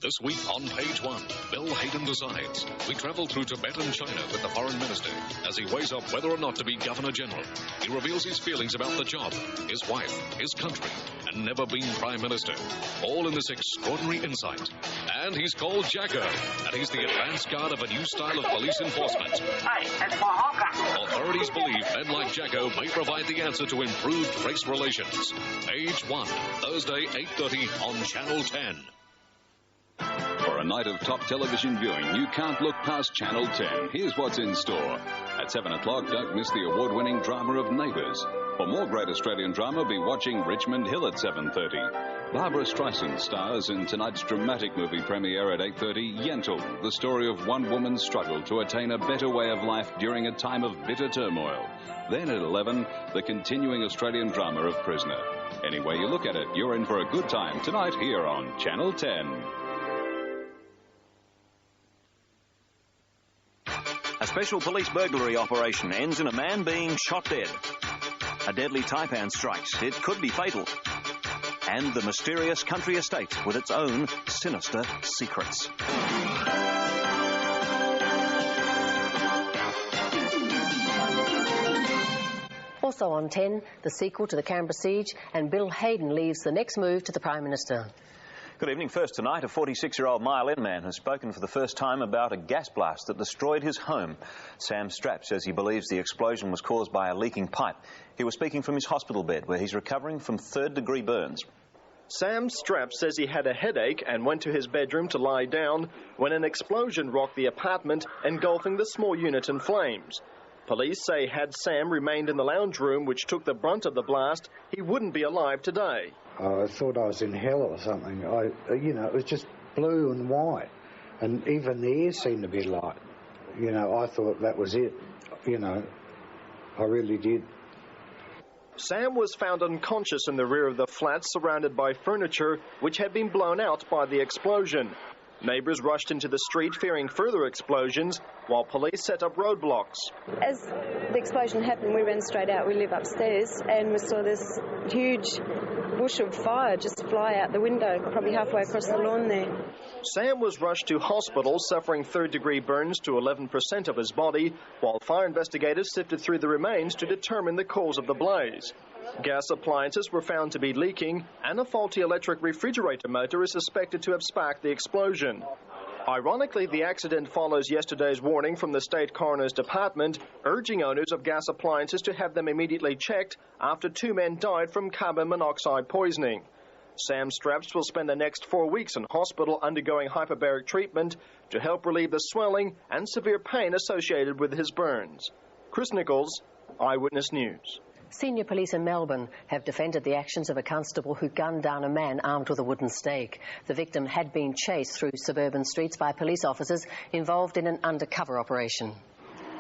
This week on Page 1, Bill Hayden decides. We travel through Tibet and China with the Foreign Minister as he weighs up whether or not to be Governor-General. He reveals his feelings about the job, his wife, his country, and never been Prime Minister. All in this extraordinary insight. And he's called Jacko, and he's the advance guard of a new style of police enforcement. Hey, it's for Hawker. Authorities believe men like Jacko may provide the answer to improved race relations. Page 1, Thursday, 8:30 on Channel 10. For a night of top television viewing, you can't look past Channel 10. Here's what's in store. At 7 o'clock, don't miss the award-winning drama of Neighbours. For more great Australian drama, be watching Richmond Hill at 7:30. Barbara Streisand stars in tonight's dramatic movie premiere at 8:30, Yentl, the story of one woman's struggle to attain a better way of life during a time of bitter turmoil. Then at 11, the continuing Australian drama of Prisoner. Any way you look at it, you're in for a good time tonight here on Channel 10. A special police burglary operation ends in a man being shot dead. A deadly taipan strikes. It could be fatal. And the mysterious country estate with its own sinister secrets. Also on 10, the sequel to the Canberra siege, and Bill Hayden leaves the next move to the Prime Minister. Good evening. First tonight, a 46-year-old Mile End man has spoken for the first time about a gas blast that destroyed his home. Sam Strapp says he believes the explosion was caused by a leaking pipe. He was speaking from his hospital bed where he's recovering from third-degree burns. Sam Strapp says he had a headache and went to his bedroom to lie down when an explosion rocked the apartment, engulfing the small unit in flames. Police say had Sam remained in the lounge room, which took the brunt of the blast, he wouldn't be alive today. I thought I was in hell or something. It was just blue and white, and even the air seemed to be light. I thought that was it. I really did. Sam was found unconscious in the rear of the flat, surrounded by furniture which had been blown out by the explosion. Neighbours rushed into the street fearing further explosions, while police set up roadblocks. As the explosion happened, we ran straight out. We live upstairs, and we saw this huge bush of fire just fly out the window, probably halfway across the lawn there. Sam was rushed to hospital, suffering third-degree burns to 11% of his body, while fire investigators sifted through the remains to determine the cause of the blaze. Gas appliances were found to be leaking, and a faulty electric refrigerator motor is suspected to have sparked the explosion. Ironically, the accident follows yesterday's warning from the State Coroner's Department, urging owners of gas appliances to have them immediately checked after 2 men died from carbon monoxide poisoning. Sam Straps will spend the next 4 weeks in hospital undergoing hyperbaric treatment to help relieve the swelling and severe pain associated with his burns. Chris Nichols, Eyewitness News. Senior police in Melbourne have defended the actions of a constable who gunned down a man armed with a wooden stake. The victim had been chased through suburban streets by police officers involved in an undercover operation.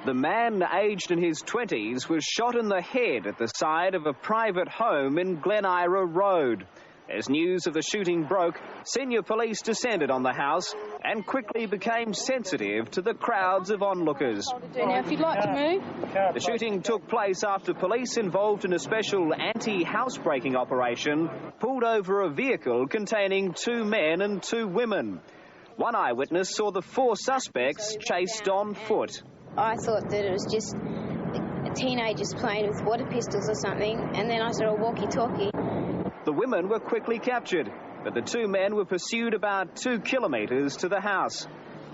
The man, aged in his 20s, was shot in the head at the side of a private home in Glen Ira Road. As news of the shooting broke, senior police descended on the house and quickly became sensitive to the crowds of onlookers. Now, if you'd like to move. The shooting took place after police involved in a special anti-housebreaking operation pulled over a vehicle containing 2 men and 2 women. One eyewitness saw the 4 suspects chased on foot. I thought that it was just teenagers playing with water pistols or something, and then I saw a walkie-talkie. The women were quickly captured, but the 2 men were pursued about 2 kilometres to the house.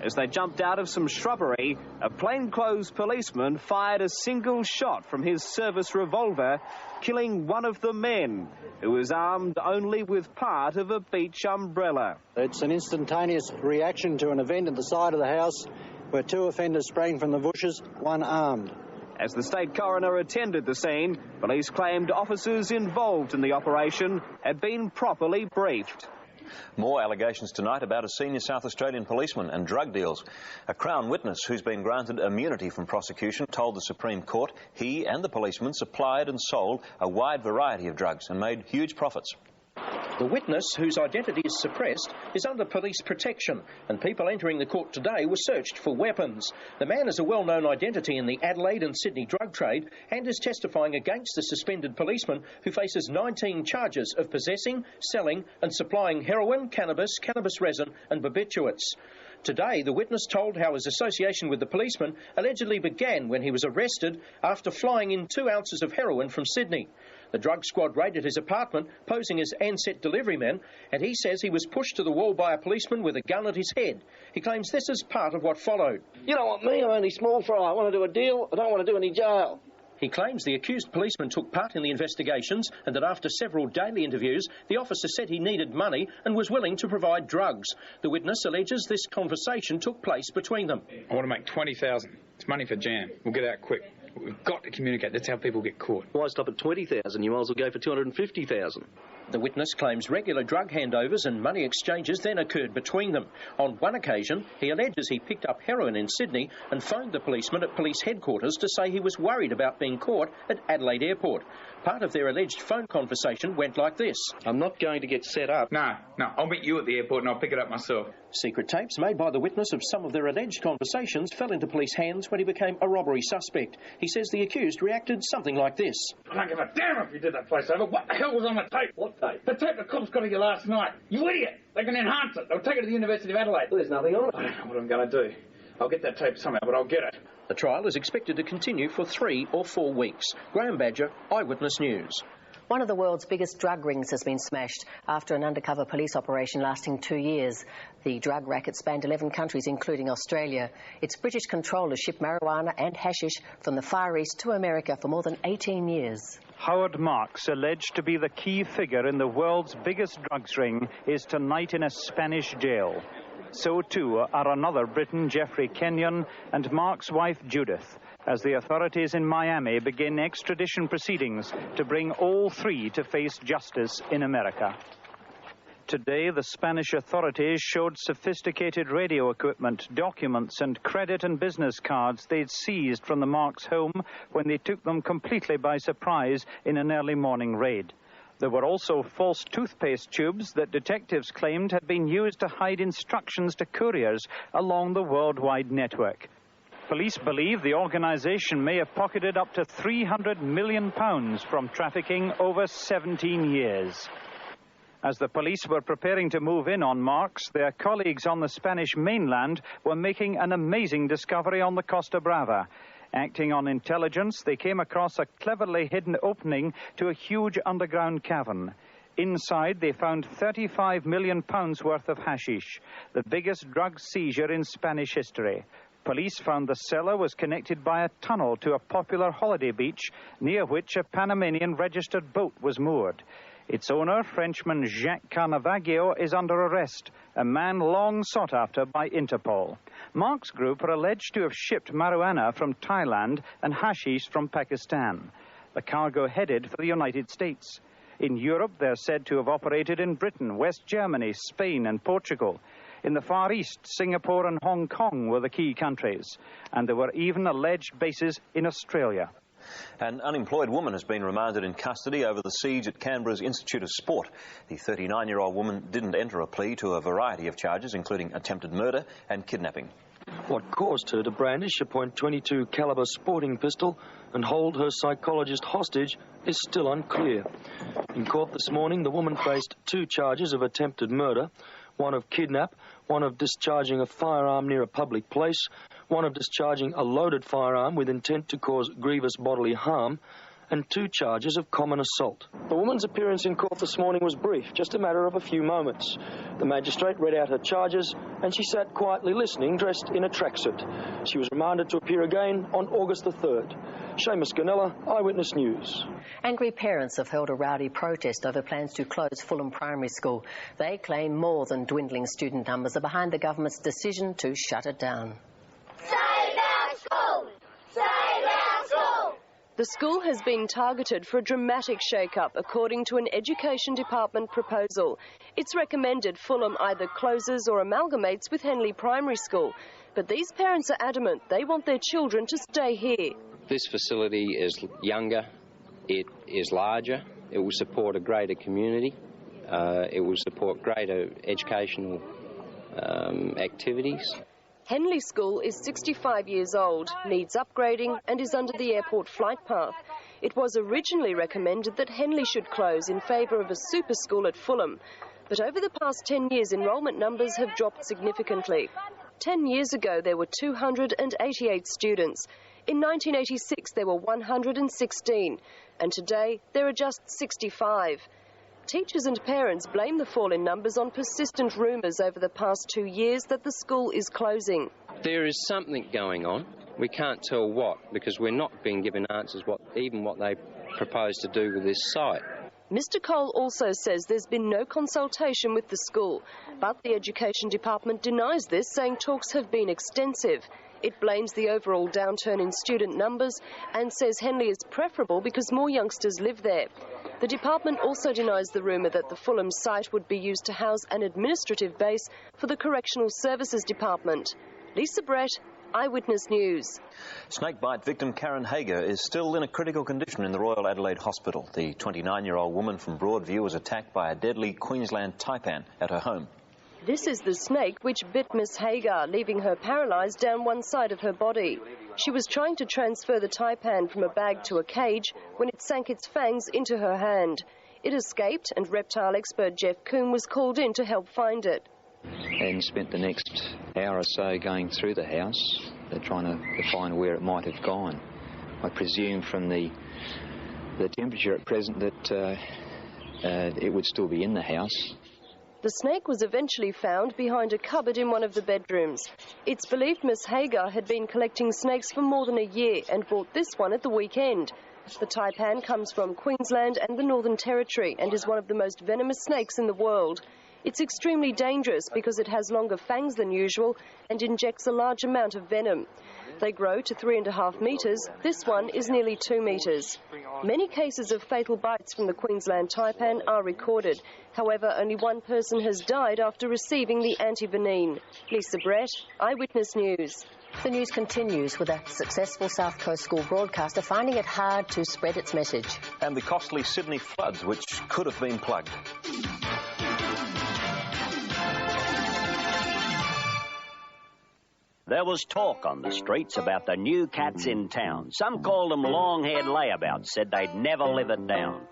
As they jumped out of some shrubbery, a plainclothes policeman fired a single shot from his service revolver, killing one of the men, who was armed only with part of a beach umbrella. It's an instantaneous reaction to an event at the side of the house where 2 offenders sprang from the bushes, one armed. As the state coroner attended the scene, police claimed officers involved in the operation had been properly briefed. More allegations tonight about a senior South Australian policeman and drug deals. A Crown witness who's been granted immunity from prosecution told the Supreme Court he and the policeman supplied and sold a wide variety of drugs and made huge profits. The witness, whose identity is suppressed, is under police protection, and people entering the court today were searched for weapons. The man is a well-known identity in the Adelaide and Sydney drug trade and is testifying against the suspended policeman who faces 19 charges of possessing, selling and supplying heroin, cannabis, cannabis resin and barbiturates. Today, the witness told how his association with the policeman allegedly began when he was arrested after flying in 2 ounces of heroin from Sydney. The drug squad raided his apartment, posing as Ansett delivery men, and he says he was pushed to the wall by a policeman with a gun at his head. He claims this is part of what followed. You don't want me, I'm only small fry. I want to do a deal, I don't want to do any jail. He claims the accused policeman took part in the investigations and that after several daily interviews, the officer said he needed money and was willing to provide drugs. The witness alleges this conversation took place between them. I want to make 20,000. It's money for jam. We'll get out quick. We've got to communicate. That's how people get caught. Why stop at 20,000? You might as well go for 250,000. The witness claims regular drug handovers and money exchanges then occurred between them. On one occasion, he alleges he picked up heroin in Sydney and phoned the policeman at police headquarters to say he was worried about being caught at Adelaide Airport. Part of their alleged phone conversation went like this. I'm not going to get set up. No, I'll meet you at the airport and I'll pick it up myself. Secret tapes made by the witness of some of their alleged conversations fell into police hands when he became a robbery suspect. He says the accused reacted something like this. I don't give a damn if you did that place over. What the hell was on the tape? What tape? The tape the cops got of you last night. You idiot! They can enhance it. They'll take it to the University of Adelaide. Well, there's nothing on it. I don't know what I'm going to do. I'll get that tape somehow, but I'll get it. The trial is expected to continue for 3 or 4 weeks. Graham Badger, Eyewitness News. One of the world's biggest drug rings has been smashed after an undercover police operation lasting 2 years. The drug racket spanned 11 countries, including Australia. Its British controllers shipped marijuana and hashish from the Far East to America for more than 18 years. Howard Marks, alleged to be the key figure in the world's biggest drugs ring, is tonight in a Spanish jail. So too are another Briton, Jeffrey Kenyon, and Mark's wife, Judith, as the authorities in Miami begin extradition proceedings to bring all 3 to face justice in America. Today, the Spanish authorities showed sophisticated radio equipment, documents and credit and business cards they'd seized from the Marks' home when they took them completely by surprise in an early morning raid. There were also false toothpaste tubes that detectives claimed had been used to hide instructions to couriers along the worldwide network. Police believe the organisation may have pocketed up to £300 million from trafficking over 17 years. As the police were preparing to move in on Marks, their colleagues on the Spanish mainland were making an amazing discovery on the Costa Brava. Acting on intelligence, they came across a cleverly hidden opening to a huge underground cavern. Inside, they found £35 million worth of hashish, the biggest drug seizure in Spanish history. Police found the cellar was connected by a tunnel to a popular holiday beach near which a Panamanian registered boat was moored. Its owner, Frenchman Jacques Carnavaggio, is under arrest, a man long sought after by Interpol. Mark's group are alleged to have shipped marijuana from Thailand and hashish from Pakistan. The cargo headed for the United States. In Europe, they're said to have operated in Britain, West Germany, Spain and Portugal. In the Far East, Singapore and Hong Kong were the key countries. And there were even alleged bases in Australia. An unemployed woman has been remanded in custody over the siege at Canberra's Institute of Sport. The 39-year-old woman didn't enter a plea to a variety of charges, including attempted murder and kidnapping. What caused her to brandish a .22 caliber sporting pistol and hold her psychologist hostage is still unclear. In court this morning, the woman faced 2 charges of attempted murder, one of kidnap, one of discharging a firearm near a public place, one of discharging a loaded firearm with intent to cause grievous bodily harm, and 2 charges of common assault. The woman's appearance in court this morning was brief, just a matter of a few moments. The magistrate read out her charges, and she sat quietly listening, dressed in a tracksuit. She was remanded to appear again on August the 3rd. Seamus Ganella, Eyewitness News. Angry parents have held a rowdy protest over plans to close Fulham Primary School. They claim more than dwindling student numbers are behind the government's decision to shut it down. Save our school! Save our school! The school has been targeted for a dramatic shake-up, according to an Education Department proposal. It's recommended Fulham either closes or amalgamates with Henley Primary School. But these parents are adamant they want their children to stay here. This facility is younger, it is larger, it will support a greater community. It will support greater educational activities. Henley School is 65 years old, needs upgrading and is under the airport flight path. It was originally recommended that Henley should close in favour of a super school at Fulham. But over the past 10 years, enrolment numbers have dropped significantly. 10 years ago, there were 288 students. In 1986, there were 116. And today, there are just 65. Teachers and parents blame the fall in numbers on persistent rumours over the past 2 years that the school is closing. There is something going on. We can't tell what, because we're not being given answers what they propose to do with this site. Mr Cole also says there's been no consultation with the school, but the Education Department denies this, saying talks have been extensive. It blames the overall downturn in student numbers and says Henley is preferable because more youngsters live there. The department also denies the rumour that the Fulham site would be used to house an administrative base for the Correctional Services Department. Lisa Brett, Eyewitness News. Snakebite victim Karen Hager is still in a critical condition in the Royal Adelaide Hospital. The 29-year-old woman from Broadview was attacked by a deadly Queensland taipan at her home. This is the snake which bit Miss Hager, leaving her paralysed down one side of her body. She was trying to transfer the taipan from a bag to a cage when it sank its fangs into her hand. It escaped and reptile expert Jeff Coombe was called in to help find it. And spent the next hour or so going through the house, trying to find where it might have gone. I presume from the temperature at present that it would still be in the house. The snake was eventually found behind a cupboard in one of the bedrooms. It's believed Miss Hager had been collecting snakes for more than a year and bought this one at the weekend. The taipan comes from Queensland and the Northern Territory and is one of the most venomous snakes in the world. It's extremely dangerous because it has longer fangs than usual and injects a large amount of venom. They grow to 3.5 metres. This one is nearly 2 metres. Many cases of fatal bites from the Queensland taipan are recorded. However, only one person has died after receiving the antivenin. Lisa Brett, Eyewitness News. The news continues with a successful South Coast school broadcaster finding it hard to spread its message. And the costly Sydney floods, which could have been plugged. There was talk on the streets about the new cats in town. Some called them long-haired layabouts, said they'd never live it down.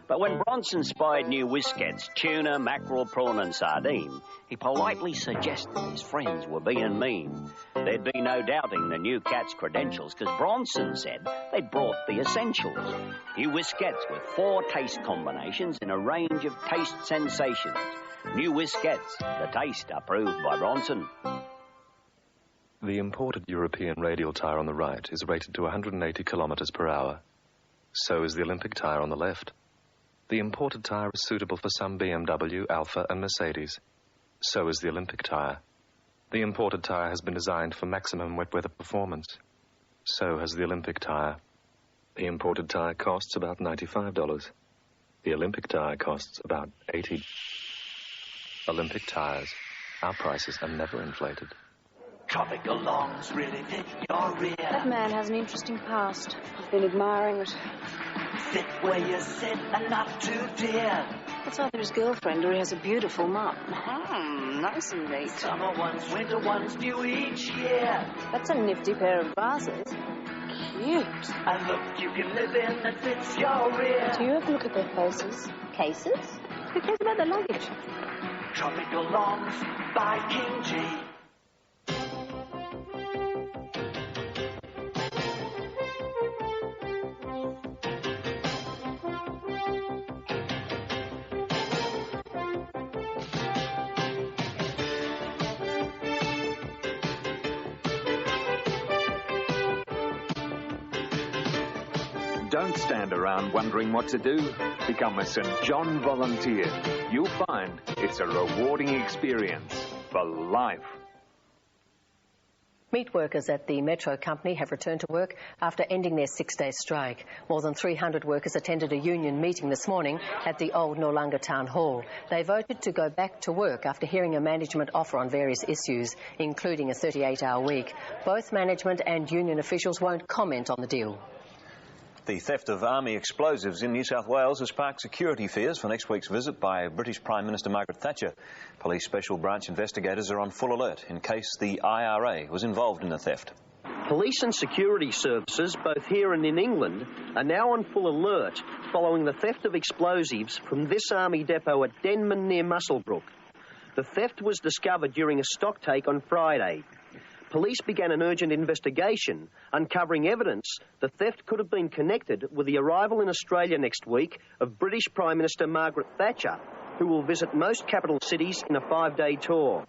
But when Bronson spied new whiskets, tuna, mackerel, prawn and sardine, he politely suggested his friends were being mean. There'd be no doubting the new cat's credentials, because Bronson said they'd brought the essentials. New whiskets with 4 taste combinations in a range of taste sensations. New whiskets, the taste approved by Bronson. The imported European radial tyre on the right is rated to 180 kilometres per hour. So is the Olympic tyre on the left. The imported tyre is suitable for some BMW, Alfa and Mercedes. So is the Olympic tyre. The imported tyre has been designed for maximum wet weather performance. So has the Olympic tyre. The imported tyre costs about $95. The Olympic tyre costs about $80. Olympic tyres. Our prices are never inflated. Tropical longs really fit your rear. That man has an interesting past. I've been admiring it. Sit where you sit and not too dear. That's either his girlfriend or he has a beautiful mum. Nice and neat. Summer ones, winter ones, new each year. That's a nifty pair of vases. Cute. A look you can live in that fits your rear. Do you ever look at their faces? Cases? Who cares about their luggage? Tropical longs by King G. Don't stand around wondering what to do. Become a St. John volunteer. You'll find it's a rewarding experience for life. Meat workers at the Metro Company have returned to work after ending their 6-day strike. More than 300 workers attended a union meeting this morning at the Old Noarlunga Town Hall. They voted to go back to work after hearing a management offer on various issues, including a 38-hour week. Both management and union officials won't comment on the deal. The theft of army explosives in New South Wales has sparked security fears for next week's visit by British Prime Minister Margaret Thatcher. Police Special Branch investigators are on full alert in case the IRA was involved in the theft. Police and security services, both here and in England, are now on full alert following the theft of explosives from this army depot at Denman near Muswellbrook. The theft was discovered during a stocktake on Friday. Police began an urgent investigation, uncovering evidence the theft could have been connected with the arrival in Australia next week of British Prime Minister Margaret Thatcher, who will visit most capital cities in a 5-day tour.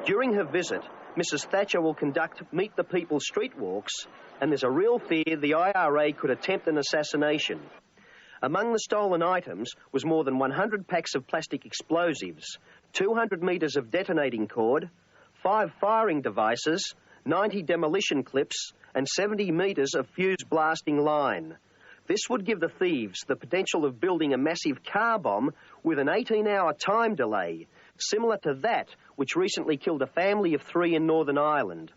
During her visit, Mrs Thatcher will conduct Meet the People street walks, and there's a real fear the IRA could attempt an assassination. Among the stolen items was more than 100 packs of plastic explosives, 200 metres of detonating cord, 5 firing devices, 90 demolition clips and 70 metres of fuse blasting line. This would give the thieves the potential of building a massive car bomb with an 18-hour time delay, similar to that which recently killed a family of 3 in Northern Ireland.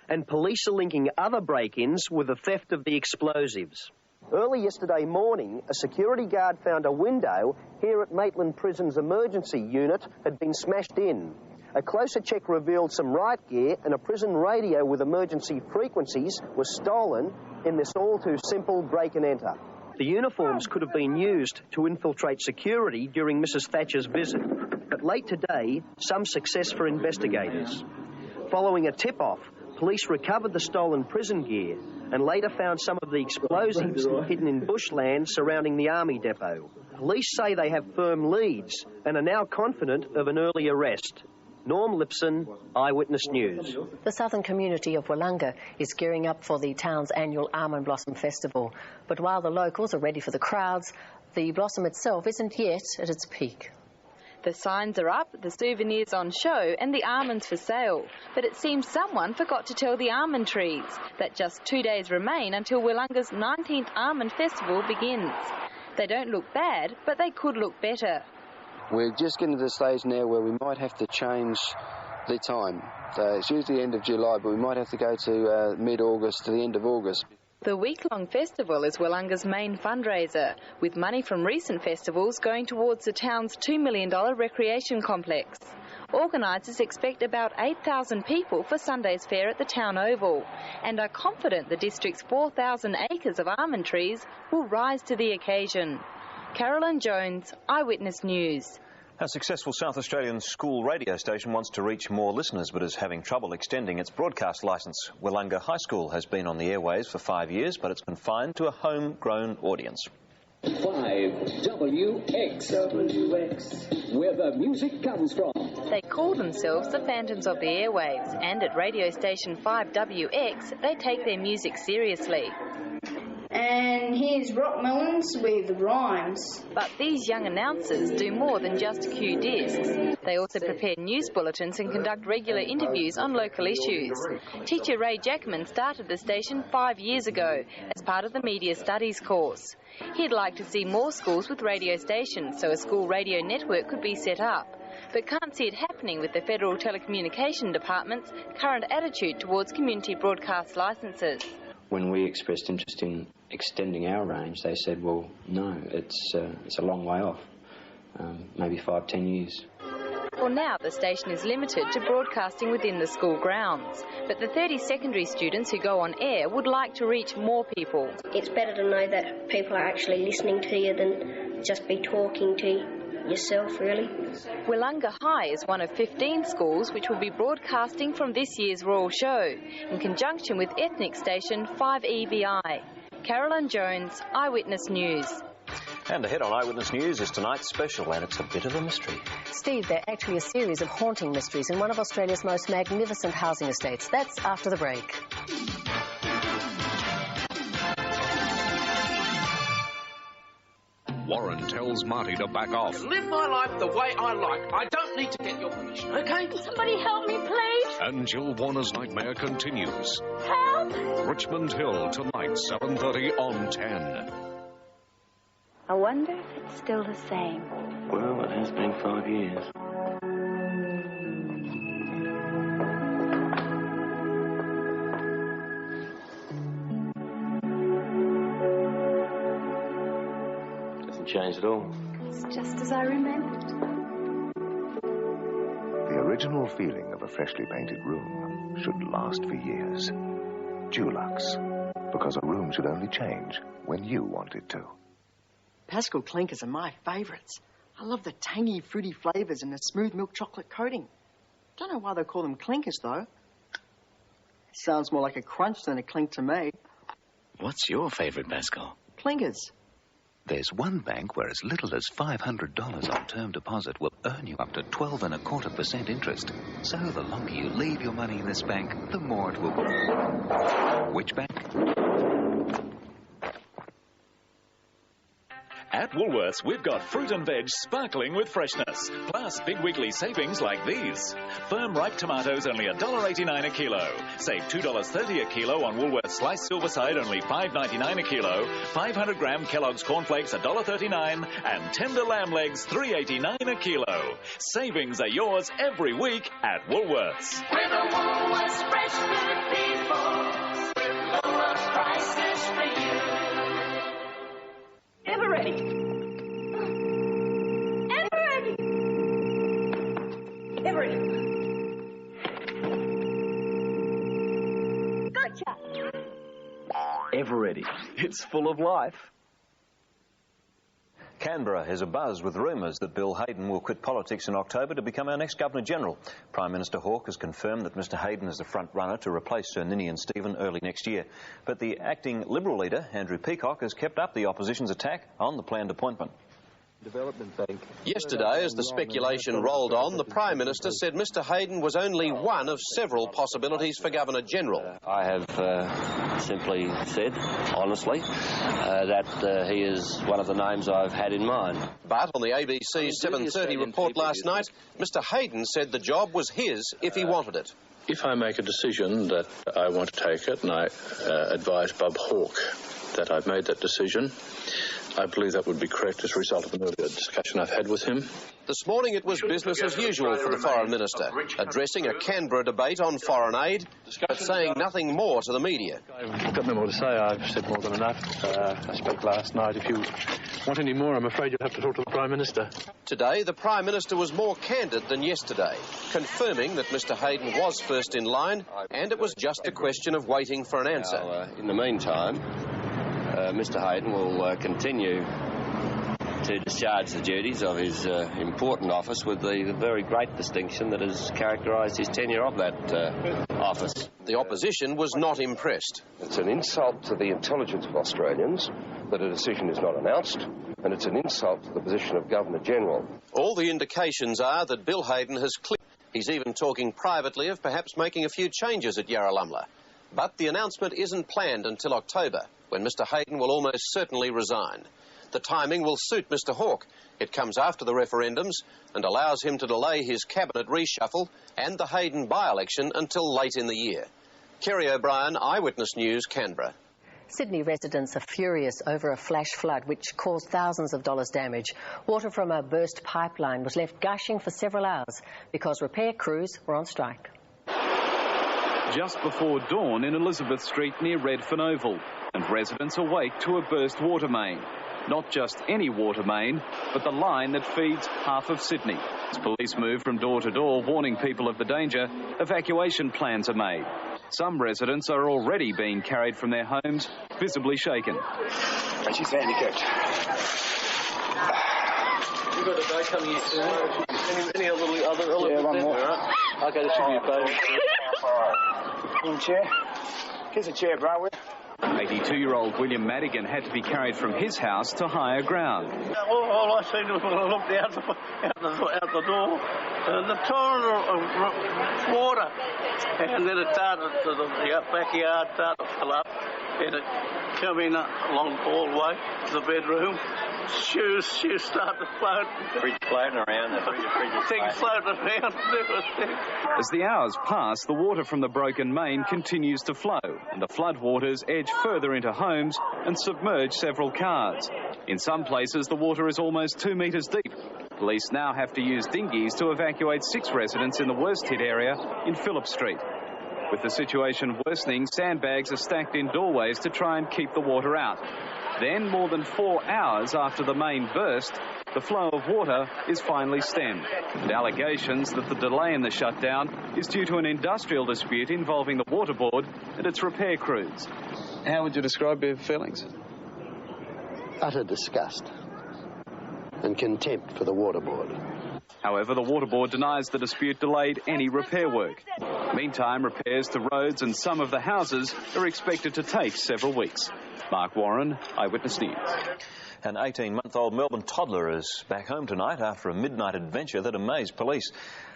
And police are linking other break-ins with the theft of the explosives. Early yesterday morning, a security guard found a window here at Maitland Prison's emergency unit had been smashed in. A closer check revealed some riot gear and a prison radio with emergency frequencies was stolen in this all-too-simple break-and-enter. The uniforms could have been used to infiltrate security during Mrs Thatcher's visit, but late today, some success for investigators. Following a tip-off, police recovered the stolen prison gear and later found some of the explosives hidden in bushland surrounding the army depot. Police say they have firm leads and are now confident of an early arrest. Norm Lipson, Eyewitness News. The southern community of Willunga is gearing up for the town's annual Almond Blossom Festival. But while the locals are ready for the crowds, the blossom itself isn't yet at its peak. The signs are up, the souvenirs on show and the almonds for sale. But it seems someone forgot to tell the almond trees that just 2 days remain until Willunga's 19th Almond Festival begins. They don't look bad, but they could look better. We're just getting to the stage now where we might have to change the time. So it's usually the end of July, but we might have to go to mid-August to the end of August. The week-long festival is Willunga's main fundraiser, with money from recent festivals going towards the town's $2 million recreation complex. Organisers expect about 8,000 people for Sunday's fair at the town oval and are confident the district's 4,000 acres of almond trees will rise to the occasion. Carolyn Jones, Eyewitness News. A successful South Australian school radio station wants to reach more listeners but is having trouble extending its broadcast licence. Willunga High School has been on the airwaves for 5 years, but it's confined to a homegrown audience. 5WX, where the music comes from. They call themselves the Phantoms of the Airwaves, and at radio station 5WX, they take their music seriously. And here's Rock Melons with rhymes. But these young announcers do more than just cue discs. They also prepare news bulletins and conduct regular interviews on local issues. Teacher Ray Jackman started the station 5 years ago as part of the Media Studies course. He'd like to see more schools with radio stations so a school radio network could be set up, but can't see it happening with the Federal Telecommunication Department's current attitude towards community broadcast licences. When we expressed interest in extending our range, they said, well, no, it's a long way off, maybe 5-10 years. For now, the station is limited to broadcasting within the school grounds, but the 30 secondary students who go on air would like to reach more people. It's better to know that people are actually listening to you than just be talking to yourself, really. Willunga High is one of 15 schools which will be broadcasting from this year's Royal Show, in conjunction with ethnic station 5EBI. Carolyn Jones, Eyewitness News. And ahead on Eyewitness News is tonight's special, and it's a bit of a mystery. Steve, they're actually a series of haunting mysteries in one of Australia's most magnificent housing estates. That's after the break. Warren tells Marty to back off. Live my life the way I like. I don't need to get your permission, okay? Somebody help me, please. And Jill Warner's nightmare continues. Help! Richmond Hill, tonight, 7:30 on 10. I wonder if it's still the same. Well, it has been 5 years. changed at all. It's just as I remembered. The original feeling of a freshly painted room should last for years. Dulux, because a room should only change when you want it to. Pascal clinkers are my favourites. I love the tangy, fruity flavours and the smooth milk chocolate coating. Don't know why they call them clinkers, though. Sounds more like a crunch than a clink to me. What's your favourite, Pascal? Clinkers. There's one bank where as little as $500 on term deposit will earn you up to 12.25% interest. So the longer you leave your money in this bank, the more it will grow. Which bank? At Woolworths, we've got fruit and veg sparkling with freshness, plus big weekly savings like these. Firm ripe tomatoes only $1.89 a kilo. Save $2.30 a kilo on Woolworths sliced silverside only $5.99 a kilo. 500-gram Kellogg's cornflakes $1.39 and tender lamb legs $3.89 a kilo. Savings are yours every week at Woolworths. With a Woolworths fresh food people, with lower prices for you. Ever ready? Ever ready. Ever ready? Gotcha. Ever ready. It's full of life. Canberra is abuzz with rumours that Bill Hayden will quit politics in October to become our next Governor-General. Prime Minister Hawke has confirmed that Mr Hayden is the front-runner to replace Sir Ninian Stephen early next year. But the acting Liberal leader, Andrew Peacock, has kept up the opposition's attack on the planned appointment. Yesterday, as the speculation rolled on, the Prime Minister said Mr Hayden was only one of several possibilities for Governor-General. I have simply said, honestly, that he is one of the names I've had in mind. But on the ABC's 7:30 report last night, Mr Hayden said the job was his if he wanted it. If I make a decision that I want to take it, and I advise Bob Hawke that I've made that decision, I believe that would be correct as a result of an earlier discussion I've had with him. This morning it was business as usual for the Foreign Minister, addressing a Canberra debate on foreign aid, but saying nothing more to the media. I've got no more to say. I've said more than enough. I spoke last night. If you want any more, I'm afraid you'll have to talk to the Prime Minister. Today, the Prime Minister was more candid than yesterday, confirming that Mr Hayden was first in line, and it was just a question of waiting for an answer. Now, in the meantime, Mr Hayden will continue to discharge the duties of his important office with the very great distinction that has characterised his tenure of that office. The opposition was not impressed. It's an insult to the intelligence of Australians that a decision is not announced, and it's an insult to the position of Governor-General. All the indications are that Bill Hayden has clicked. He's even talking privately of perhaps making a few changes at Yarralumla. But the announcement isn't planned until October, when Mr Hayden will almost certainly resign. The timing will suit Mr Hawke. It comes after the referendums and allows him to delay his cabinet reshuffle and the Hayden by-election until late in the year. Kerry O'Brien, Eyewitness News, Canberra. Sydney residents are furious over a flash flood which caused thousands of dollars damage. Water from a burst pipeline was left gushing for several hours because repair crews were on strike. Just before dawn in Elizabeth Street near Redfern Oval, and residents awake to a burst water main. Not just any water main, but the line that feeds half of Sydney. As police move from door to door warning people of the danger, evacuation plans are made. Some residents are already being carried from their homes, visibly shaken. She's handicapped. You've got a guy coming in soon. Any other elements? Yeah, one more. Right? Okay, there should be a boat. One chair. Here's a chair, bro. 82-year-old William Madigan had to be carried from his house to higher ground. All I seen was when I looked out the door, the torrent of water, and then it started to the backyard, started to fill up, and it come in along the hallway to the bedroom. Shoes start to float. Fridge floating around. Things floating around. As the hours pass, the water from the broken main continues to flow, and the floodwaters edge further into homes and submerge several cars. In some places, the water is almost 2 metres deep. Police now have to use dinghies to evacuate 6 residents in the worst hit area in Phillip Street. With the situation worsening, sandbags are stacked in doorways to try and keep the water out. Then, more than 4 hours after the main burst, the flow of water is finally stemmed. And allegations that the delay in the shutdown is due to an industrial dispute involving the water board and its repair crews. How would you describe your feelings? Utter disgust and contempt for the water board. However, the water board denies the dispute delayed any repair work. Meantime, repairs to roads and some of the houses are expected to take several weeks. Mark Warren, Eyewitness News. An 18-month-old Melbourne toddler is back home tonight after a midnight adventure that amazed police.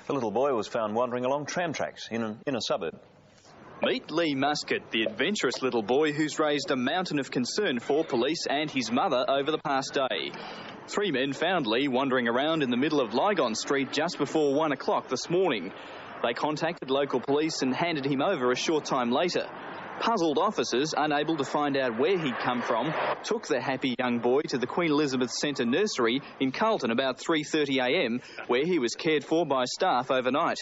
The little boy was found wandering along tram tracks in a suburb. Meet Lee Muscat, the adventurous little boy who's raised a mountain of concern for police and his mother over the past day. 3 men found Lee wandering around in the middle of Lygon Street just before 1 o'clock this morning. They contacted local police and handed him over a short time later. Puzzled officers, unable to find out where he'd come from, took the happy young boy to the Queen Elizabeth Centre nursery in Carlton about 3:30 a.m, where he was cared for by staff overnight.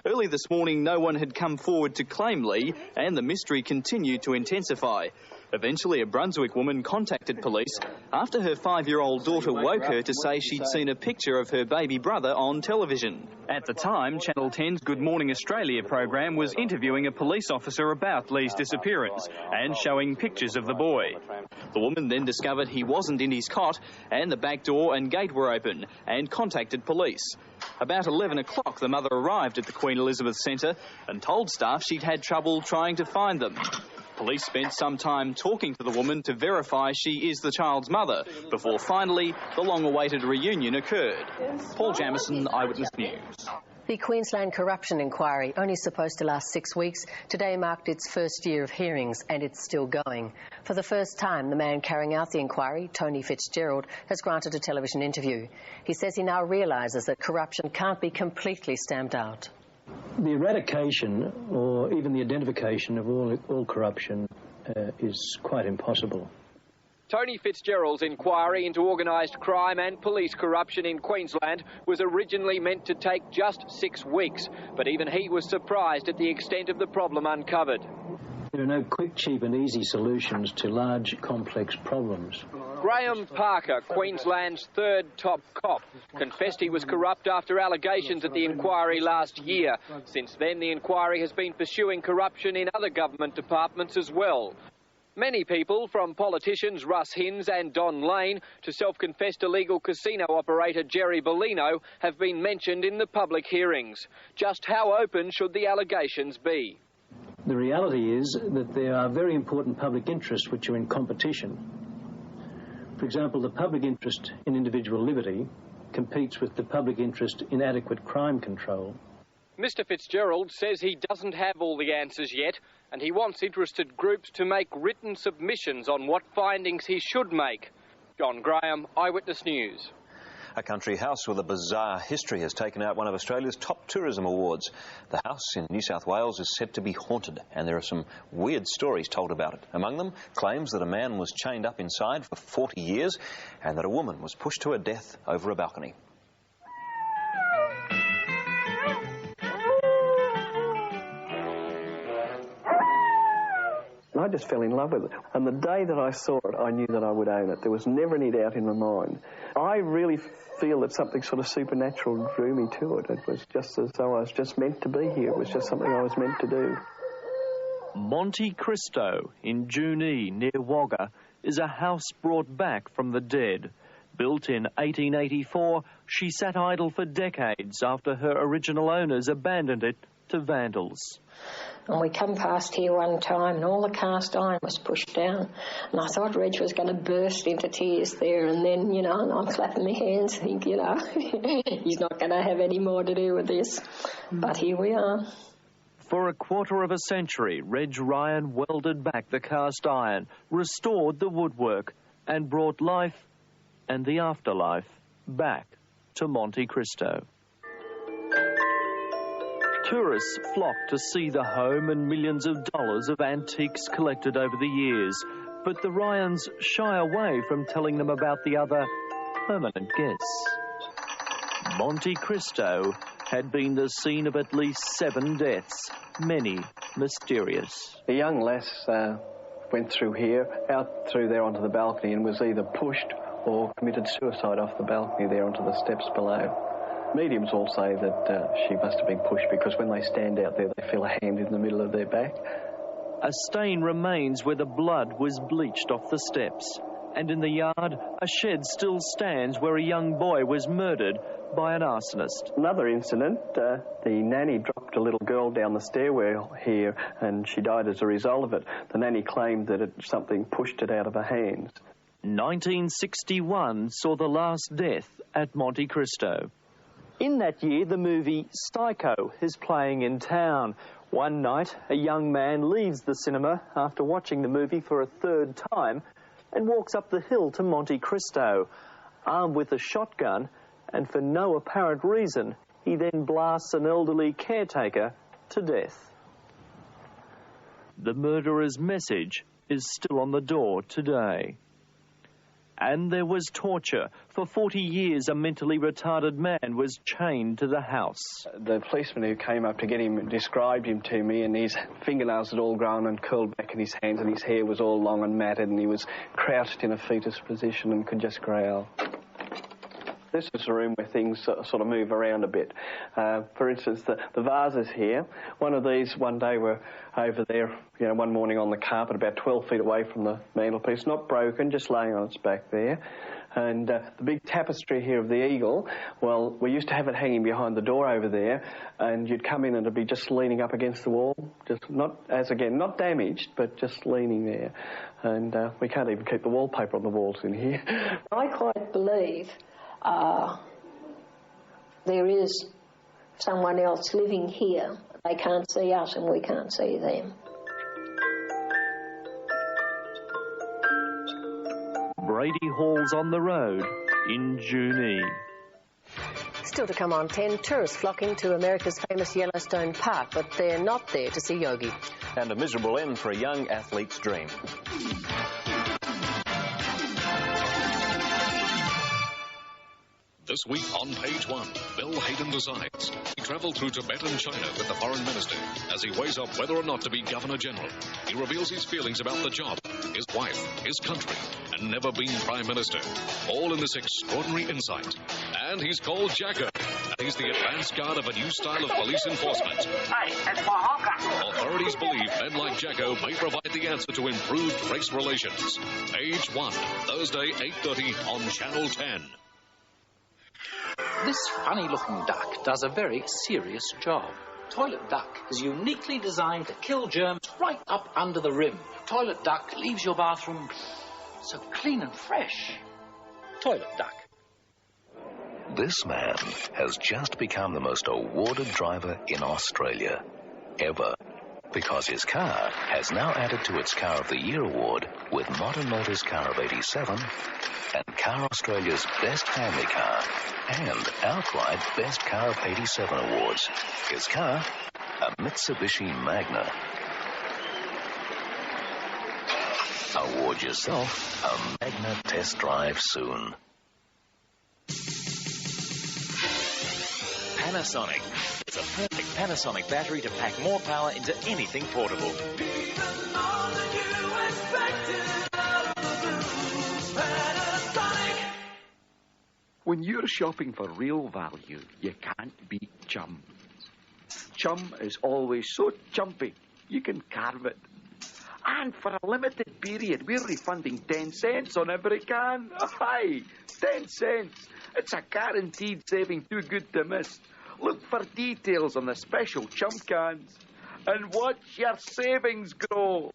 Early this morning, no one had come forward to claim Lee, and the mystery continued to intensify. Eventually, a Brunswick woman contacted police after her 5-year-old daughter woke her to say she'd seen a picture of her baby brother on television. At the time, Channel 10's Good Morning Australia program was interviewing a police officer about Lee's disappearance and showing pictures of the boy. The woman then discovered he wasn't in his cot and the back door and gate were open and contacted police. About 11 o'clock, the mother arrived at the Queen Elizabeth Centre and told staff she'd had trouble trying to find them. Police spent some time talking to the woman to verify she is the child's mother, before finally the long-awaited reunion occurred. Paul Jamieson, Eyewitness News. The Queensland corruption inquiry, only supposed to last 6 weeks, today marked its first year of hearings, and it's still going. For the first time, the man carrying out the inquiry, Tony Fitzgerald, has granted a television interview. He says he now realises that corruption can't be completely stamped out. The eradication or even the identification of all corruption is quite impossible. Tony Fitzgerald's inquiry into organised crime and police corruption in Queensland was originally meant to take just 6 weeks, but even he was surprised at the extent of the problem uncovered. There are no quick, cheap and easy solutions to large, complex problems. Graham Parker, Queensland's third top cop, confessed he was corrupt after allegations at the inquiry last year. Since then, the inquiry has been pursuing corruption in other government departments as well. Many people, from politicians Russ Hinds and Don Lane to self-confessed illegal casino operator Jerry Bellino, have been mentioned in the public hearings. Just how open should the allegations be? The reality is that there are very important public interests which are in competition. For example, the public interest in individual liberty competes with the public interest in adequate crime control. Mr Fitzgerald says he doesn't have all the answers yet, and he wants interested groups to make written submissions on what findings he should make. John Graham, Eyewitness News. A country house with a bizarre history has taken out one of Australia's top tourism awards. The house in New South Wales is said to be haunted, and there are some weird stories told about it. Among them, claims that a man was chained up inside for 40 years and that a woman was pushed to her death over a balcony. I just fell in love with it. And the day that I saw it, I knew that I would own it. There was never any doubt in my mind. I really feel that something sort of supernatural drew me to it. It was just as though I was just meant to be here. It was just something I was meant to do. Monte Cristo in Junee, near Wagga, is a house brought back from the dead. Built in 1884, she sat idle for decades after her original owners abandoned it to vandals. And we come past here one time and all the cast iron was pushed down. And I thought Reg was going to burst into tears there. And then, you know, and I'm clapping my hands, think, you know, he's not going to have any more to do with this. But here we are. For a quarter of a century, Reg Ryan welded back the cast iron, restored the woodwork, and brought life and the afterlife back to Monte Cristo. Tourists flock to see the home and millions of dollars of antiques collected over the years, but the Ryans shy away from telling them about the other permanent guests. Monte Cristo had been the scene of at least 7 deaths, many mysterious. A young lass went through here, out through there onto the balcony, and was either pushed or committed suicide off the balcony there onto the steps below. Mediums all say that she must have been pushed because when they stand out there, they feel a hand in the middle of their back. A stain remains where the blood was bleached off the steps. And in the yard, a shed still stands where a young boy was murdered by an arsonist. Another incident, the nanny dropped a little girl down the stairwell here and she died as a result of it. The nanny claimed that something pushed it out of her hands. 1961 saw the last death at Monte Cristo. In that year, the movie Psycho is playing in town. One night, a young man leaves the cinema after watching the movie for a 3rd time and walks up the hill to Monte Cristo. Armed with a shotgun, and for no apparent reason, he then blasts an elderly caretaker to death. The murderer's message is still on the door today. And there was torture. For 40 years, a mentally retarded man was chained to the house. The policeman who came up to get him described him to me, and his fingernails had all grown and curled back in his hands, and his hair was all long and matted, and he was crouched in a fetus position and could just growl. This is a room where things sort of move around a bit. For instance, the vases here, one of these one day were over there, one morning on the carpet about 12 feet away from the mantelpiece, not broken, just laying on its back there. And the big tapestry here of the eagle, well, we used to have it hanging behind the door over there, and you'd come in and it'd be just leaning up against the wall, just not damaged, but just leaning there. And we can't even keep the wallpaper on the walls in here. I quite believe there is someone else living here. They can't see us and we can't see them. Brady Hall's on the road in Junee. Still to come on 10, tourists flocking to America's famous Yellowstone Park, but they're not there to see Yogi. And a miserable end for a young athlete's dream. This week on Page 1, Bill Hayden decides. He travelled through Tibet and China with the foreign minister as he weighs up whether or not to be Governor-General. He reveals his feelings about the job, his wife, his country, and never been Prime Minister. All in this extraordinary insight. And he's called Jacko. And he's the advance guard of a new style of police enforcement. Hey, it's Mahaka. Authorities believe men like Jacko may provide the answer to improved race relations. Page 1, Thursday, 8:30 on Channel 10. This funny-looking duck does a very serious job. Toilet Duck is uniquely designed to kill germs right up under the rim. Toilet Duck leaves your bathroom so clean and fresh. Toilet Duck. This man has just become the most awarded driver in Australia ever, because his car has now added to its Car of the Year award with Modern Motors Car of 87 and Car Australia's Best Family Car and outright Best Car of 87 awards. His car, a Mitsubishi Magna. Award yourself a Magna test drive soon. Panasonic. It's a perfect Panasonic battery to pack more power into anything portable. When you're shopping for real value, you can't beat Chum. Chum is always so chumpy, you can carve it. And for a limited period, we're refunding 10 cents on every can. Aye, 10 cents. It's a guaranteed saving too good to miss. Look for details on the special Chum cans and watch your savings grow.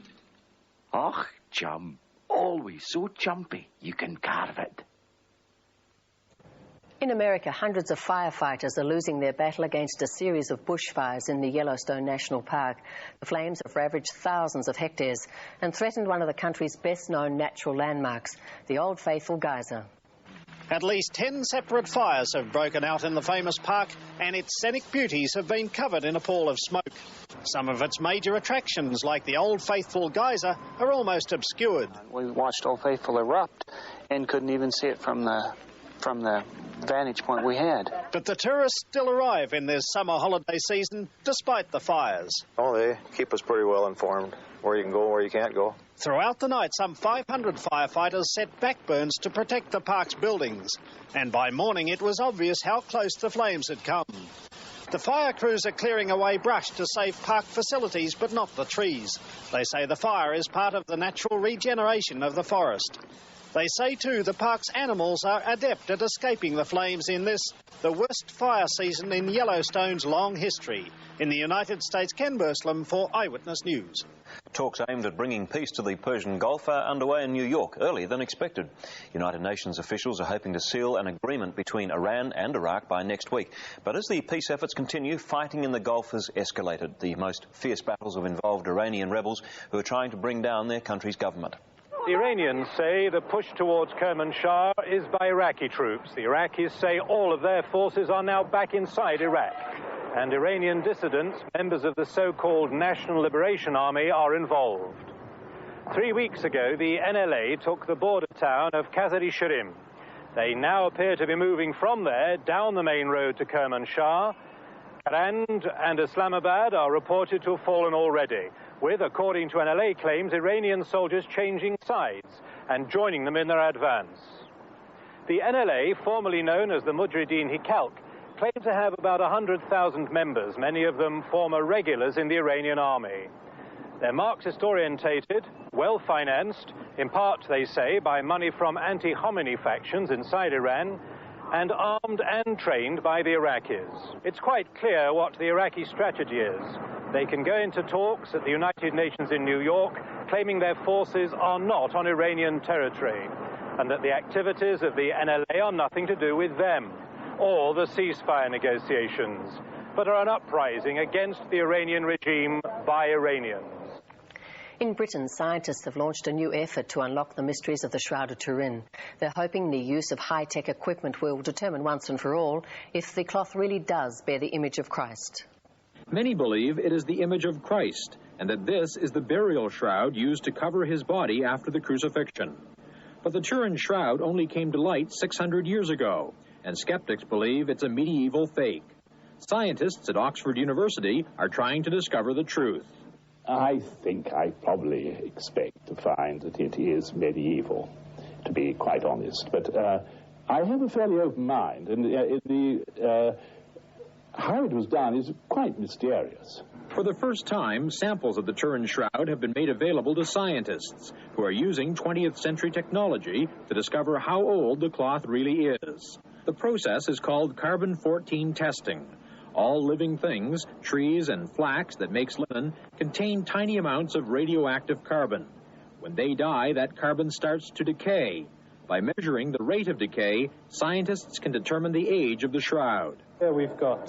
Och, Chum, always so chumpy, you can carve it. In America, hundreds of firefighters are losing their battle against a series of bushfires in the Yellowstone National Park. The flames have ravaged thousands of hectares and threatened one of the country's best-known natural landmarks, the Old Faithful Geyser. At least 10 separate fires have broken out in the famous park, and its scenic beauties have been covered in a pall of smoke. Some of its major attractions, like the Old Faithful Geyser, are almost obscured. We watched Old Faithful erupt and couldn't even see it from the from the vantage point we had. But the tourists still arrive in this summer holiday season despite the fires. Oh, they keep us pretty well informed where you can go, where you can't go. Throughout the night, some 500 firefighters set backburns to protect the park's buildings. And by morning, it was obvious how close the flames had come. The fire crews are clearing away brush to save park facilities, but not the trees. They say the fire is part of the natural regeneration of the forest. They say, too, the park's animals are adept at escaping the flames in this, the worst fire season in Yellowstone's long history. In the United States, Ken Burslem for Eyewitness News. Talks aimed at bringing peace to the Persian Gulf are underway in New York, earlier than expected. United Nations officials are hoping to seal an agreement between Iran and Iraq by next week. But as the peace efforts continue, fighting in the Gulf has escalated. The most fierce battles have involved Iranian rebels who are trying to bring down their country's government. The Iranians say the push towards Kermanshah is by Iraqi troops. The Iraqis say all of their forces are now back inside Iraq. And Iranian dissidents, members of the so-called National Liberation Army, are involved. 3 weeks ago, the NLA took the border town of Khazar-e-Shirim. They now appear to be moving from there down the main road to Kermanshah. Karand and Islamabad are reported to have fallen already, with, according to NLA claims, Iranian soldiers changing sides and joining them in their advance. The NLA, formerly known as the Mujahideen Hikhalq, claim to have about 100,000 members, many of them former regulars in the Iranian army. They're Marxist-orientated, well-financed, in part, they say, by money from anti-Khomeini factions inside Iran, and armed and trained by the Iraqis. It's quite clear what the Iraqi strategy is. They can go into talks at the United Nations in New York, claiming their forces are not on Iranian territory, and that the activities of the NLA are nothing to do with them, or the ceasefire negotiations, but are an uprising against the Iranian regime by Iranians. In Britain, scientists have launched a new effort to unlock the mysteries of the Shroud of Turin. They're hoping the use of high-tech equipment will determine once and for all if the cloth really does bear the image of Christ. Many believe it is the image of Christ, and that this is the burial shroud used to cover his body after the crucifixion. But the Turin shroud only came to light 600 years ago, and skeptics believe it's a medieval fake. Scientists at Oxford University are trying to discover the truth. I think I probably expect to find that it is medieval, to be quite honest. But I have a fairly open mind, and how it was done is quite mysterious. For the first time, samples of the Turin shroud have been made available to scientists who are using 20th century technology to discover how old the cloth really is. The process is called carbon-14 testing. All living things, trees and flax that makes linen, contain tiny amounts of radioactive carbon. When they die, that carbon starts to decay. By measuring the rate of decay, scientists can determine the age of the shroud. Here we've got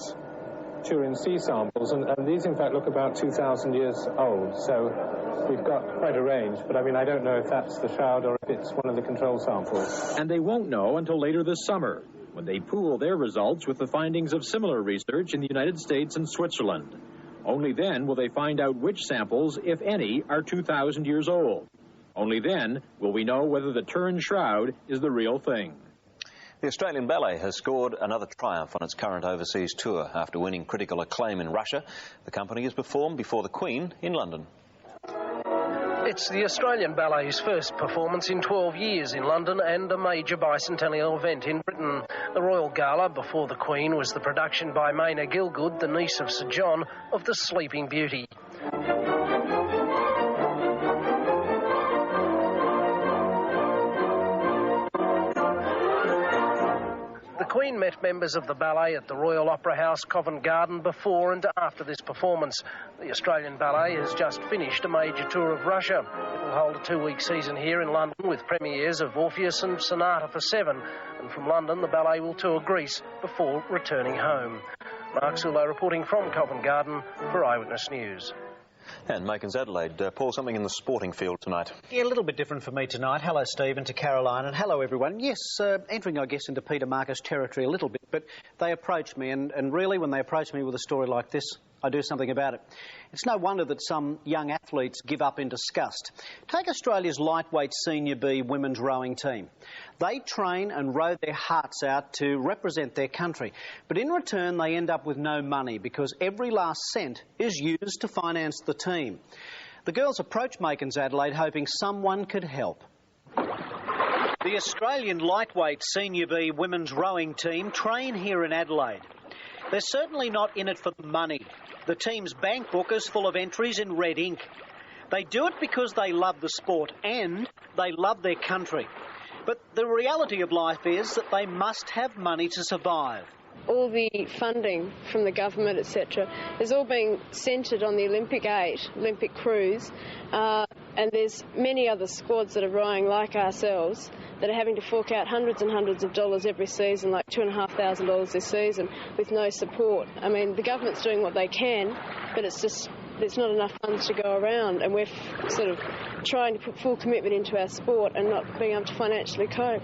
Turin sea samples, and these in fact look about 2,000 years old, so we've got quite a range, but I don't know if that's the shroud or if it's one of the control samples. And they won't know until later this summer, when they pool their results with the findings of similar research in the United States and Switzerland. Only then will they find out which samples, if any, are 2,000 years old. Only then will we know whether the Turin shroud is the real thing. The Australian Ballet has scored another triumph on its current overseas tour. After winning critical acclaim in Russia, the company has performed before the Queen in London. It's the Australian Ballet's first performance in 12 years in London and a major bicentennial event in Britain. The Royal Gala before the Queen was the production by Mayna Gilgood, the niece of Sir John, of The Sleeping Beauty. The Queen met members of the ballet at the Royal Opera House, Covent Garden, before and after this performance. The Australian Ballet has just finished a major tour of Russia. It will hold a 2-week season here in London with premieres of Orpheus and Sonata for Seven. And from London, the ballet will tour Greece before returning home. Mark Sulo reporting from Covent Garden for Eyewitness News. And Marker and Adelaide, Paul, something in the sporting field tonight. Yeah, a little bit different for me tonight. Hello, Stephen, to Caroline, and hello, everyone. Yes, entering, I guess, into Peter Marker's territory a little bit. But they approached me, and really when they approach me with a story like this, I do something about it. It's no wonder that some young athletes give up in disgust. Take Australia's lightweight Senior B women's rowing team. They train and row their hearts out to represent their country, but in return they end up with no money because every last cent is used to finance the team. The girls approached Marker and Adelaide hoping someone could help. The Australian lightweight Senior B women's rowing team train here in Adelaide. They're certainly not in it for the money. The team's bank book is full of entries in red ink. They do it because they love the sport and they love their country. But the reality of life is that they must have money to survive. All the funding from the government, etc., is all being centred on the Olympic 8, Olympic crews, and there's many other squads that are rowing like ourselves that are having to fork out hundreds and hundreds of dollars every season, like $2,500 this season, with no support. I mean, the government's doing what they can, but it's just there's not enough funds to go around, and we're sort of trying to put full commitment into our sport and not being able to financially cope.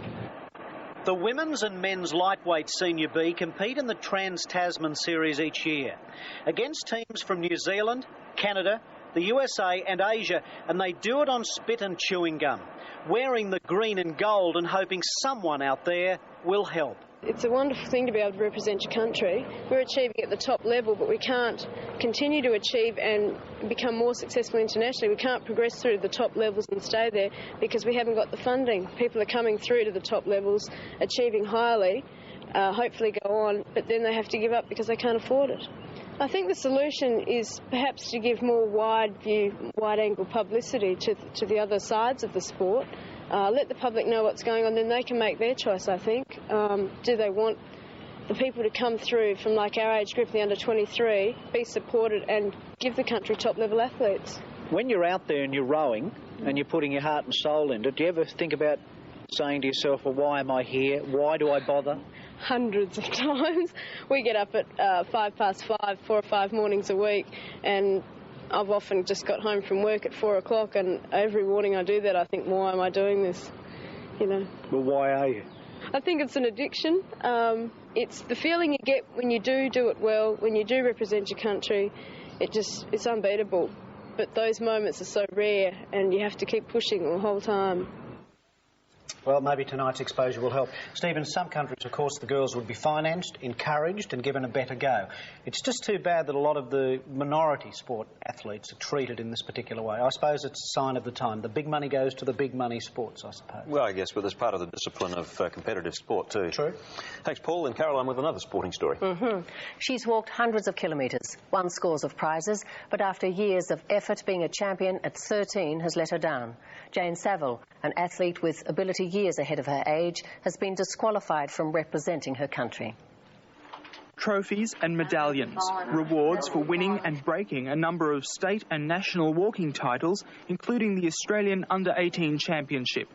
The women's and men's lightweight Senior B compete in the Trans-Tasman Series each year against teams from New Zealand, Canada, the USA and Asia, and they do it on spit and chewing gum, wearing the green and gold and hoping someone out there will help. It's a wonderful thing to be able to represent your country. We're achieving at the top level, but we can't continue to achieve and become more successful internationally. We can't progress through the top levels and stay there because we haven't got the funding. People are coming through to the top levels, achieving highly, hopefully go on, but then they have to give up because they can't afford it. I think the solution is perhaps to give more wide-angle publicity to the other sides of the sport. Let the public know what's going on, then they can make their choice, I think. Do they want the people to come through from like our age group, the under-23, be supported and give the country top-level athletes? When you're out there and you're rowing and you're putting your heart and soul into it, do you ever think about saying to yourself, well, why am I here? Why do I bother? Hundreds of times. We get up at 5:05, 4 or 5 mornings a week, and I've often just got home from work at 4 o'clock, and every morning I do that, I think, why am I doing this? You know. Well, why are you? I think it's an addiction. It's the feeling you get when you do it well, when you do represent your country. It's unbeatable. But those moments are so rare, and you have to keep pushing the whole time. Well, maybe tonight's exposure will help. Steve, in some countries, of course, the girls would be financed, encouraged and given a better go. It's just too bad that a lot of the minority sport athletes are treated in this particular way. I suppose it's a sign of the time. The big money goes to the big money sports, I suppose. Well, I guess, but it's part of the discipline of competitive sport too. True. Thanks, Paul. And Caroline with another sporting story. She's walked hundreds of kilometres, won scores of prizes, but after years of effort, being a champion at 13 has let her down. Jane Saville, an athlete with ability years ahead of her age, has been disqualified from representing her country. Trophies and medallions, rewards for winning and breaking a number of state and national walking titles, including the Australian Under-18 Championship.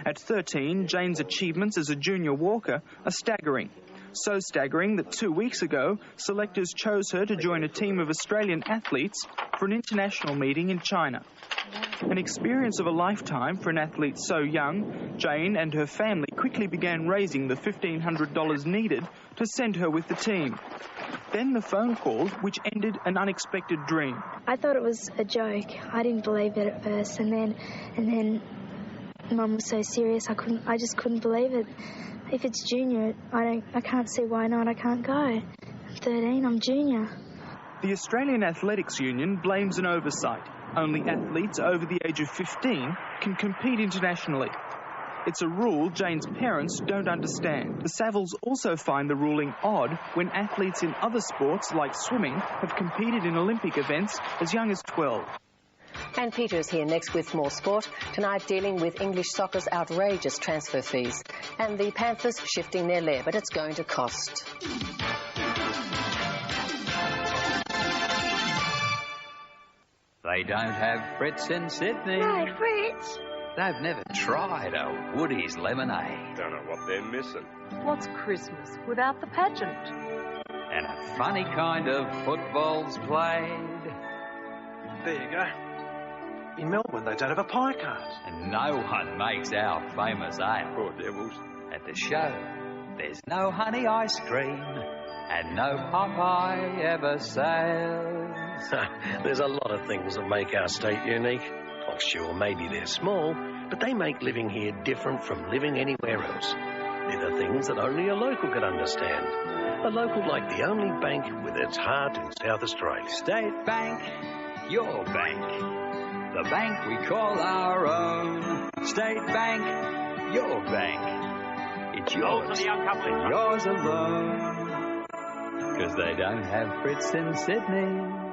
At 13, Jane's achievements as a junior walker are staggering. So staggering that 2 weeks ago, selectors chose her to join a team of Australian athletes for an international meeting in China. An experience of a lifetime for an athlete so young, Jane and her family quickly began raising the $1,500 needed to send her with the team. Then the phone call, which ended an unexpected dream. I thought it was a joke. I didn't believe it at first, and then Mum was so serious. I just couldn't believe it. If it's junior, I can't see why not. I can't go. I'm 13. I'm junior. The Australian Athletics Union blames an oversight. Only athletes over the age of 15 can compete internationally. It's a rule Jane's parents don't understand. The Savilles also find the ruling odd when athletes in other sports, like swimming, have competed in Olympic events as young as 12. Anne Peters here next with more sport. Tonight dealing with English soccer's outrageous transfer fees. And the Panthers shifting their lair, but it's going to cost. They don't have Fritz in Sydney. No, Fritz. They've never tried a Woody's lemonade. Don't know what they're missing. What's Christmas without the pageant? And a funny kind of football's played. There you go. In Melbourne, they don't have a pie cart. And no one makes our famous ale. Poor devils. At the show, There's no honey ice cream and no Popeye ever sails. There's a lot of things that make our state unique. Oh, sure, maybe they're small, but they make living here different from living anywhere else. They're the things that only a local can understand. A local like the only bank with its heart in South Australia. State Bank, your bank. The bank we call our own. State Bank, your bank. It's yours and yours alone. 'Cause they don't have Fritz in Sydney.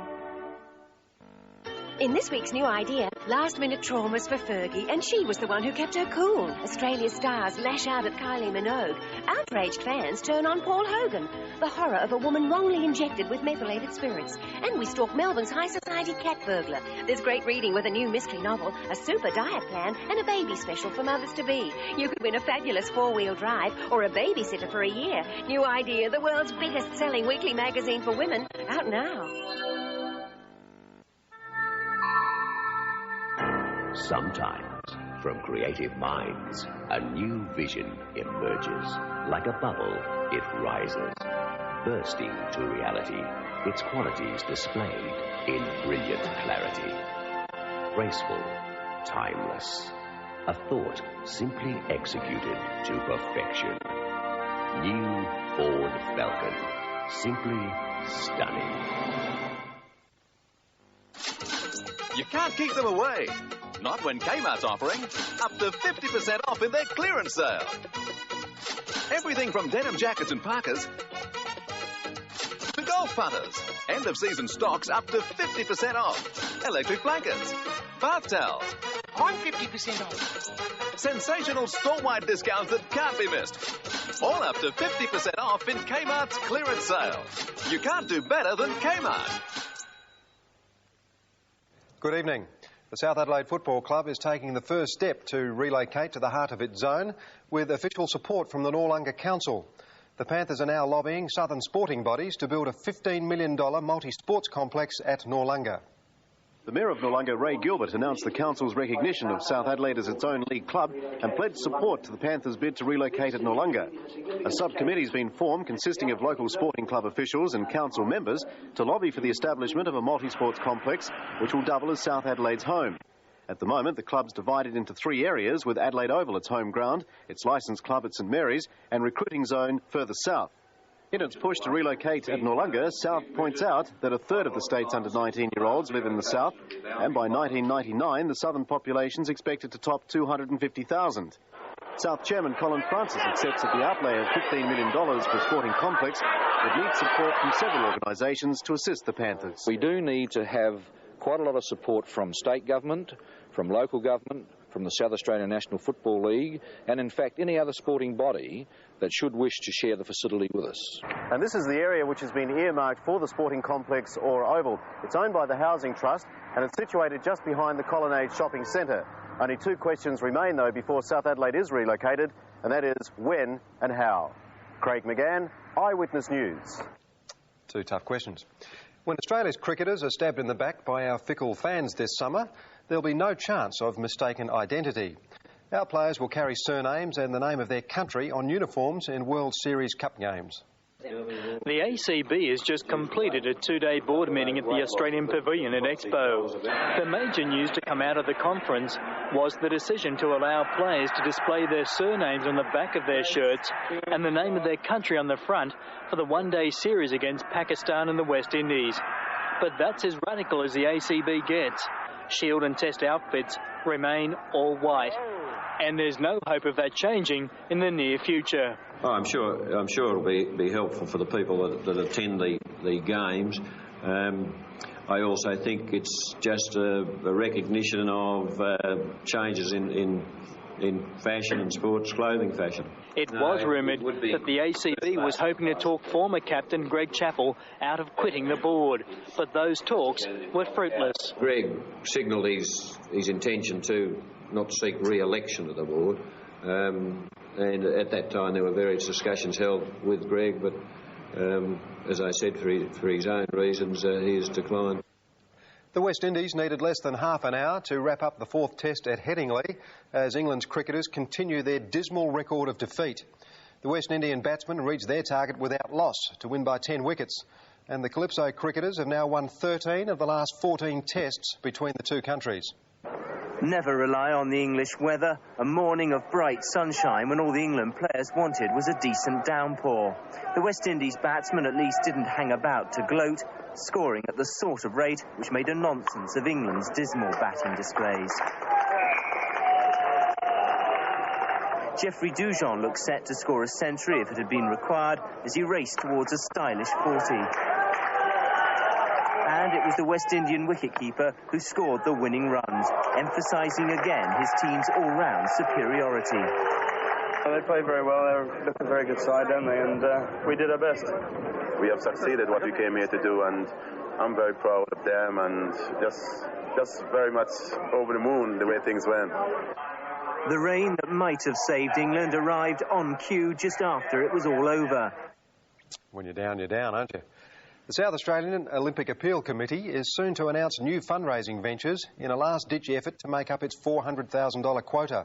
In this week's new idea, last-minute traumas for Fergie, and she was the one who kept her cool. Australia's stars lash out at Kylie Minogue. Outraged fans turn on Paul Hogan. The horror of a woman wrongly injected with methylated spirits. And we stalk Melbourne's high society cat burglar. There's great reading with a new mystery novel, a super diet plan, and a baby special for mothers-to-be. You could win a fabulous four-wheel drive or a babysitter for a year. New idea, the world's biggest-selling weekly magazine for women. Out now. Sometimes, from creative minds, a new vision emerges. Like a bubble, it rises, bursting to reality, its qualities displayed in brilliant clarity. Graceful, timeless, a thought simply executed to perfection. New Ford Falcon, simply stunning. You can't keep them away. Not when Kmart's offering up to 50% off in their clearance sale. Everything from denim jackets and parkas to golf putters. End of season stocks up to 50% off. Electric blankets, bath towels. I'm 50% off. Sensational store-wide discounts that can't be missed. All up to 50% off in Kmart's clearance sale. You can't do better than Kmart. Good evening. The South Adelaide Football Club is taking the first step to relocate to the heart of its zone with official support from the Noarlunga Council. The Panthers are now lobbying southern sporting bodies to build a $15 million multi-sports complex at Noarlunga. The Mayor of Noarlunga, Ray Gilbert, announced the Council's recognition of South Adelaide as its own league club and pledged support to the Panthers' bid to relocate at Noarlunga. A subcommittee has been formed consisting of local sporting club officials and council members to lobby for the establishment of a multi-sports complex which will double as South Adelaide's home. At the moment, the club's divided into three areas, with Adelaide Oval its home ground, its licensed club at St Mary's and recruiting zone further south. In its push to relocate at Noarlunga, South points out that a third of the state's under 19-year-olds live in the south, and by 1999 the southern population is expected to top 250,000. South Chairman Colin Francis accepts that the outlay of $15 million for a sporting complex would need support from several organisations to assist the Panthers. We do need to have quite a lot of support from state government, from local government, from the South Australian National Football League, and in fact any other sporting body that should wish to share the facility with us. And this is the area which has been earmarked for the sporting complex or oval. It's owned by the Housing Trust and it's situated just behind the Colonnade Shopping Centre. Only two questions remain though before South Adelaide is relocated, and that is when and how. Craig McGann, Eyewitness News. Two tough questions. When Australia's cricketers are stabbed in the back by our fickle fans this summer, there'll be no chance of mistaken identity. Our players will carry surnames and the name of their country on uniforms in World Series Cup games. The ACB has just completed a two-day board meeting at the Australian Pavilion at Expo. The major news to come out of the conference was the decision to allow players to display their surnames on the back of their shirts and the name of their country on the front for the one-day series against Pakistan and the West Indies. But that's as radical as the ACB gets. Shield and Test outfits remain all white. And there's no hope of that changing in the near future. Oh, I'm sure it'll be helpful for the people that attend the games. I also think it's just a recognition of changes in fashion and sports clothing fashion. It was rumoured that the ACB was hoping to talk former captain Greg Chappell out of quitting the board, but those talks were fruitless. Greg signalled his intention to not seek re-election to the board, and at that time there were various discussions held with Greg, but as I said, for his own reasons, he has declined. The West Indies needed less than half an hour to wrap up the fourth test at Headingley as England's cricketers continue their dismal record of defeat. The West Indian batsmen reached their target without loss to win by 10 wickets. And the Calypso cricketers have now won 13 of the last 14 tests between the two countries. Never rely on the English weather. A morning of bright sunshine when all the England players wanted was a decent downpour. The West Indies batsmen at least didn't hang about to gloat, scoring at the sort of rate which made a nonsense of England's dismal batting displays. Geoffrey Dujon looked set to score a century if it had been required as he raced towards a stylish 40. And it was the West Indian wicketkeeper who scored the winning runs, emphasising again his team's all-round superiority. They play very well. They're a very good side, don't they? And we did our best. We have succeeded what we came here to do, and I'm very proud of them and just very much over the moon the way things went. The rain that might have saved England arrived on cue just after it was all over. When you're down, aren't you? The South Australian Olympic Appeal Committee is soon to announce new fundraising ventures in a last-ditch effort to make up its $400,000 quota.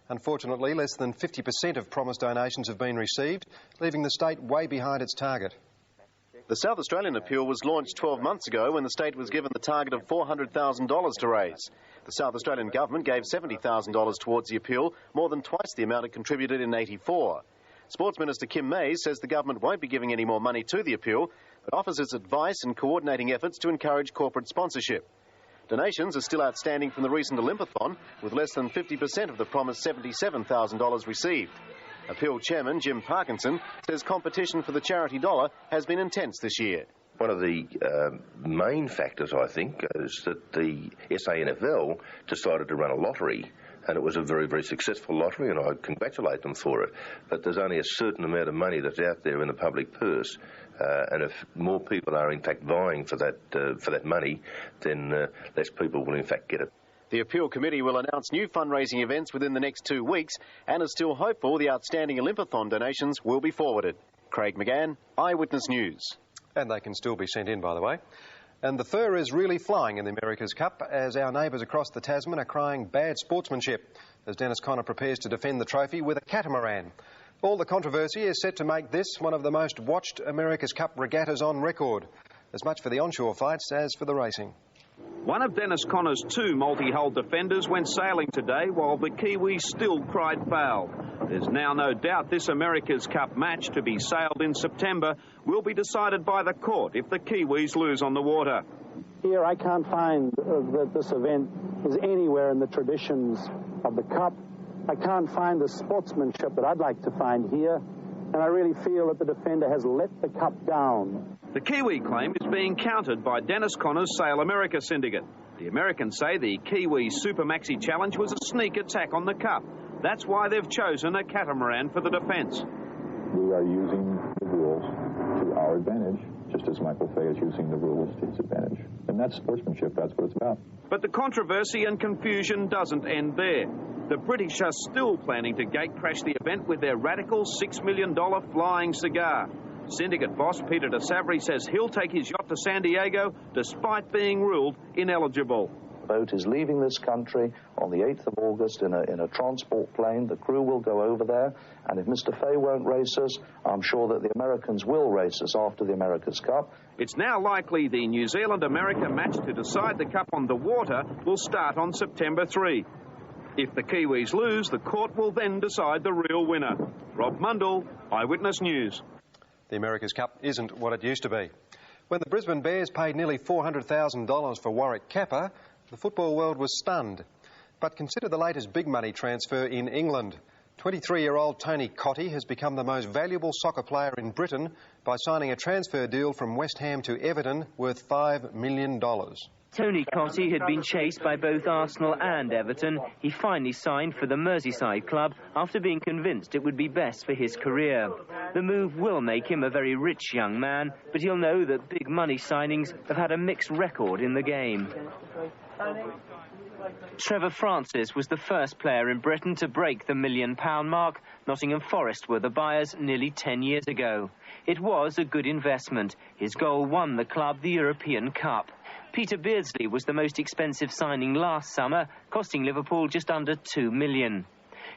Unfortunately, less than 50% of promised donations have been received, leaving the state way behind its target. The South Australian appeal was launched 12 months ago when the state was given the target of $400,000 to raise. The South Australian government gave $70,000 towards the appeal, more than twice the amount it contributed in '84. Sports Minister Kim Mays says the government won't be giving any more money to the appeal, but offers its advice and coordinating efforts to encourage corporate sponsorship. Donations are still outstanding from the recent Olympiathon, with less than 50% of the promised $77,000 received. Appeal Chairman Jim Parkinson says competition for the charity dollar has been intense this year. One of the main factors, I think, is that the SANFL decided to run a lottery, and it was a very, very successful lottery, and I congratulate them for it. But there's only a certain amount of money that's out there in the public purse, and if more people are in fact vying for that money, then less people will in fact get it. The appeal committee will announce new fundraising events within the next 2 weeks and is still hopeful the outstanding Olympiathon donations will be forwarded. Craig McGann, Eyewitness News. And they can still be sent in, by the way. And the fur is really flying in the America's Cup as our neighbours across the Tasman are crying bad sportsmanship as Dennis Conner prepares to defend the trophy with a catamaran. All the controversy is set to make this one of the most watched America's Cup regattas on record. As much for the onshore fights as for the racing. One of Dennis Conner's two multi-hull defenders went sailing today while the Kiwis still cried foul. There's now no doubt this America's Cup match, to be sailed in September, will be decided by the court if the Kiwis lose on the water. Here I can't find that this event is anywhere in the traditions of the Cup. I can't find the sportsmanship that I'd like to find here, and I really feel that the defender has let the Cup down. The Kiwi claim is being countered by Dennis Conner's Sail America syndicate. The Americans say the Kiwi Super Maxi Challenge was a sneak attack on the Cup. That's why they've chosen a catamaran for the defence. We are using the rules to our advantage, just as Michael Fay is using the rules to his advantage. And that's sportsmanship, that's what it's about. But the controversy and confusion doesn't end there. The British are still planning to gate-crash the event with their radical $6 million flying cigar. Syndicate boss Peter de Savary says he'll take his yacht to San Diego despite being ruled ineligible. The boat is leaving this country on the 8th of August in a transport plane. The crew will go over there, and if Mr. Fay won't race us, I'm sure that the Americans will race us after the America's Cup. It's now likely the New Zealand-America match to decide the Cup on the water will start on September 3. If the Kiwis lose, the court will then decide the real winner. Rob Mundell, Eyewitness News. The America's Cup isn't what it used to be. When the Brisbane Bears paid nearly $400,000 for Warwick Capper, the football world was stunned. But consider the latest big money transfer in England. 23-year-old Tony Cottee has become the most valuable soccer player in Britain by signing a transfer deal from West Ham to Everton worth $5 million. Tony Cottee had been chased by both Arsenal and Everton. He finally signed for the Merseyside club after being convinced it would be best for his career. The move will make him a very rich young man, but he'll know that big money signings have had a mixed record in the game. Trevor Francis was the first player in Britain to break the £1 million mark. Nottingham Forest were the buyers nearly 10 years ago. It was a good investment. His goal won the club the European Cup. Peter Beardsley was the most expensive signing last summer, costing Liverpool just under $2 million.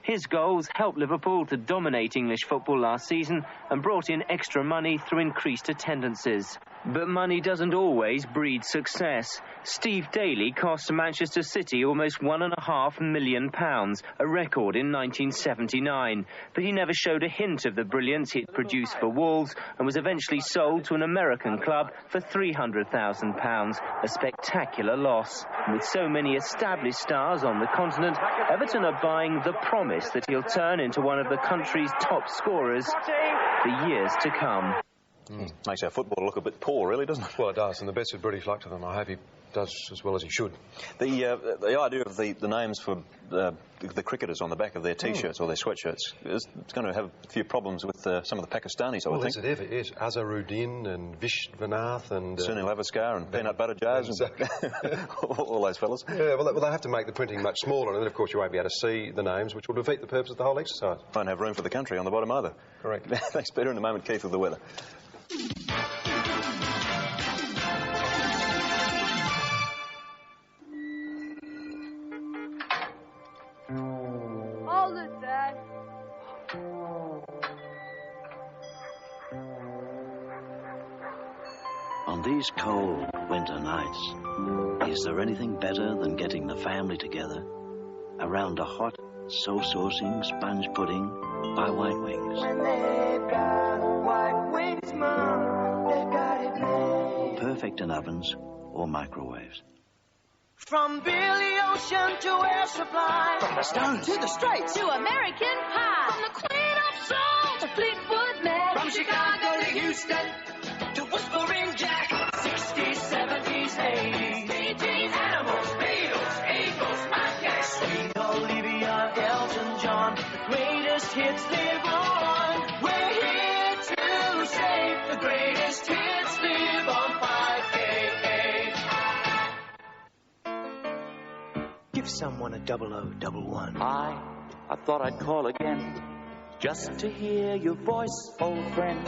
His goals helped Liverpool to dominate English football last season and brought in extra money through increased attendances. But money doesn't always breed success. Steve Daly cost Manchester City almost £1.5 million, a record in 1979. But he never showed a hint of the brilliance he'd produced for Wolves and was eventually sold to an American club for £300,000, a spectacular loss. With so many established stars on the continent, Everton are buying the promise that he'll turn into one of the country's top scorers for years to come. Makes our football look a bit poor, really, doesn't it? Well, it does, and the best of British luck to them. I hope he does as well as he should. The idea of the names for the cricketers on the back of their T-shirts or their sweatshirts is going to have a few problems with some of the Pakistanis, I would think. Well, is it ever? Yes, Azharuddin and Vishwanath and... Sunil Gavaskar and Peanut Butter Jars and all those fellas. Yeah, well, they have to make the printing much smaller, and then, of course, you won't be able to see the names, which will defeat the purpose of the whole exercise. Won't have room for the country on the bottom either. Correct. Thanks, Peter. In a moment, Keith, with the weather. Hold it, Dad. On these cold winter nights, is there anything better than getting the family together around a hot, so-saucing sponge pudding by White Wings? When they've got White Wings, Mom, they've got it made. Perfect in ovens or microwaves. From Billy Ocean to Air Supply. From the Stones to the Straits to American Pie. From the Queen of Soul to Fleetwood Mac. From Chicago to Houston to Whispering Jack. 60s, 70s, 80s. DJs, Animals, Beatles, Eagles, Outcasts. Sweet Olivia, Elton John. The greatest hits live on. We're here to say the greatest hits live on 5KA. Give someone a 0011. I thought I'd call again, just to hear your voice, old friend.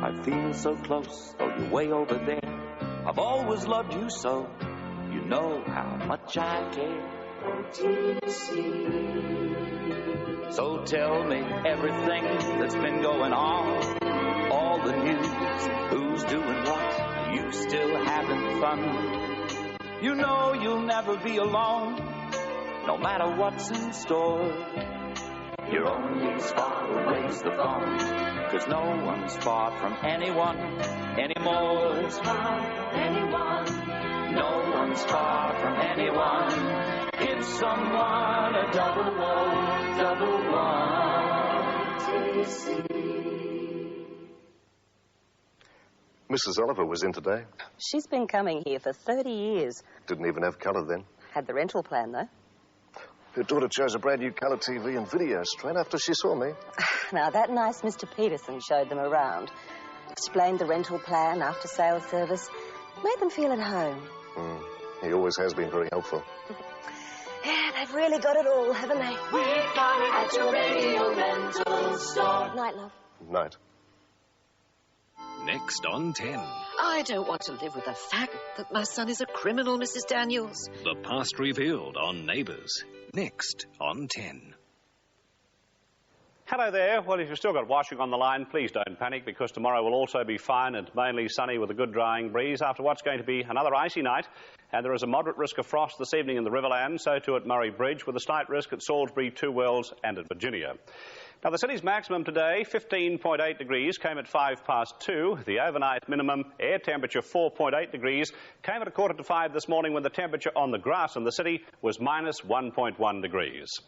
I feel so close, though you're way over there. I've always loved you so, you know how much I care. So tell me everything that's been going on, all the news, who's doing what, are you still having fun? You know you'll never be alone, no matter what's in store. You're only as far away as the phone, 'cause no one's far from anyone anymore. No one's far from anyone. No one's far from anyone. Give someone a 0011. Mrs. Oliver was in today. She's been coming here for 30 years. Didn't even have colour then. Had the rental plan, though. Your daughter chose a brand new colour TV and video straight after she saw me. Now, that nice Mr. Peterson showed them around. Explained the rental plan, after-sales service. Made them feel at home. He always has been very helpful. Yeah, they've really got it all, haven't they? We've got it at your radio rental store. Night, love. Night. Next on 10. I don't want to live with the fact that my son is a criminal, Mrs. Daniels. The past revealed on Neighbours. Next on 10. Hello there. Well, if you've still got washing on the line, please don't panic, because tomorrow will also be fine and mainly sunny with a good drying breeze after what's going to be another icy night. And there is a moderate risk of frost this evening in the Riverland, so too at Murray Bridge, with a slight risk at Salisbury, Two Wells and at Virginia. Now, the city's maximum today, 15.8 degrees, came at 2:05. The overnight minimum air temperature, 4.8 degrees, came at 4:45 this morning, when the temperature on the grass in the city was minus 1.1 degrees.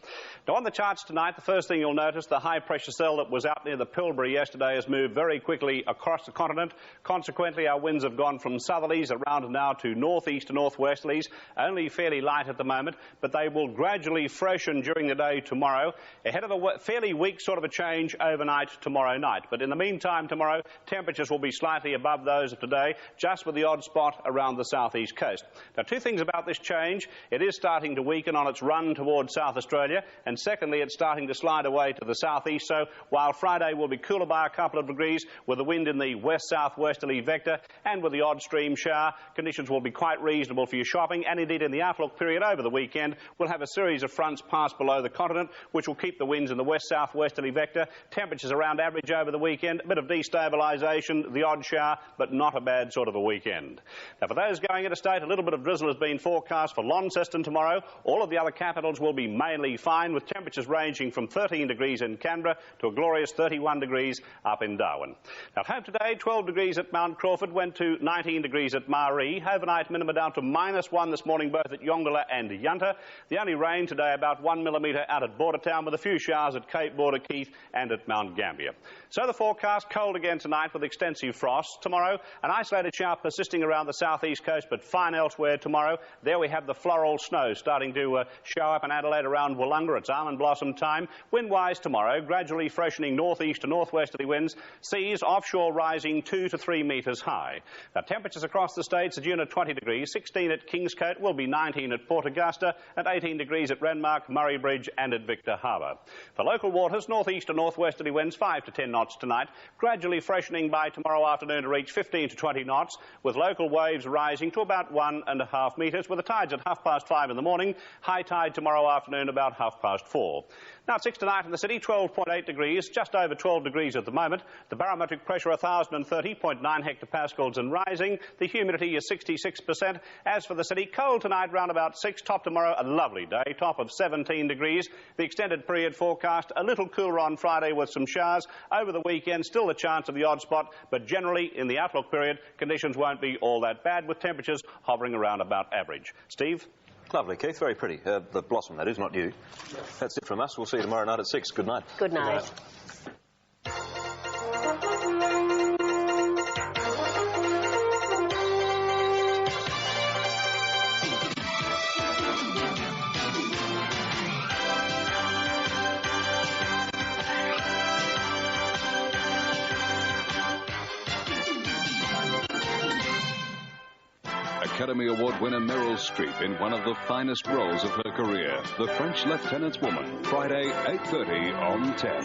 Now, on the charts tonight, the first thing you'll notice, the high-pressure cell that was out near the Pilbara yesterday has moved very quickly across the continent. Consequently, our winds have gone from southerlies around now to northeast to northwesterlies, only fairly light at the moment, but they will gradually freshen during the day tomorrow, ahead of a fairly weak sort of a change overnight tomorrow night. But in the meantime tomorrow, temperatures will be slightly above those of today, just with the odd spot around the southeast coast. Now, two things about this change. It is starting to weaken on its run towards South Australia, and secondly, it's starting to slide away to the southeast. So while Friday will be cooler by a couple of degrees with the wind in the west-southwesterly vector and with the odd stream shower, conditions will be quite reasonable for your shopping, and indeed in the outlook period over the weekend we'll have a series of fronts pass below the continent which will keep the winds in the west-southwesterly vector. Temperatures around average over the weekend, a bit of destabilisation, the odd shower, but not a bad sort of a weekend. Now, for those going interstate, a little bit of drizzle has been forecast for Launceston tomorrow. All of the other capitals will be mainly fine, with temperatures ranging from 13 degrees in Canberra to a glorious 31 degrees up in Darwin. Now, at home today, 12 degrees at Mount Crawford, went to 19 degrees at Maree. Overnight minima down to -1 this morning, both at Yongala and Yunta. The only rain today, about 1 millimetre out at Bordertown, with a few showers at Cape Border, Keith and at Mount Gambier. So the forecast, cold again tonight with extensive frost. Tomorrow, an isolated shower persisting around the southeast coast, but fine elsewhere tomorrow. There we have the floral snow starting to show up in Adelaide around Wollonga. It's almond blossom time. Wind-wise tomorrow, gradually freshening northeast to northwesterly winds. Seas offshore rising 2 to 3 metres high. Now, temperatures across the states, June at 20 degrees, 16 at Kingscote, will be 19 at Port Augusta, and 18 degrees at Renmark, Murray Bridge and at Victor Harbour. For local waters, northeast to northwesterly winds 5 to 10 knots tonight, gradually freshening by tomorrow afternoon to reach 15 to 20 knots, with local waves rising to about 1.5 metres, with the tides at 5:30 in the morning, high tide tomorrow afternoon about 4:30. Now, at 6 tonight in the city, 12.8 degrees, just over 12 degrees at the moment. The barometric pressure 1,030.9 hectopascals and rising. The humidity is 66%. As for the city, cold tonight round about 6. Top tomorrow, a lovely day, top of 17 degrees. The extended period forecast, a little cooler on Friday with some showers. Over the weekend, still the chance of the odd spot, but generally in the outlook period, conditions won't be all that bad, with temperatures hovering around about average. Steve? Lovely, Keith. Very pretty. The blossom, that is, not you. That's it from us. We'll see you tomorrow night at 6. Good night. Good night. Academy Award winner Meryl Streep in one of the finest roles of her career, The French Lieutenant's Woman, Friday, 8:30 on 10.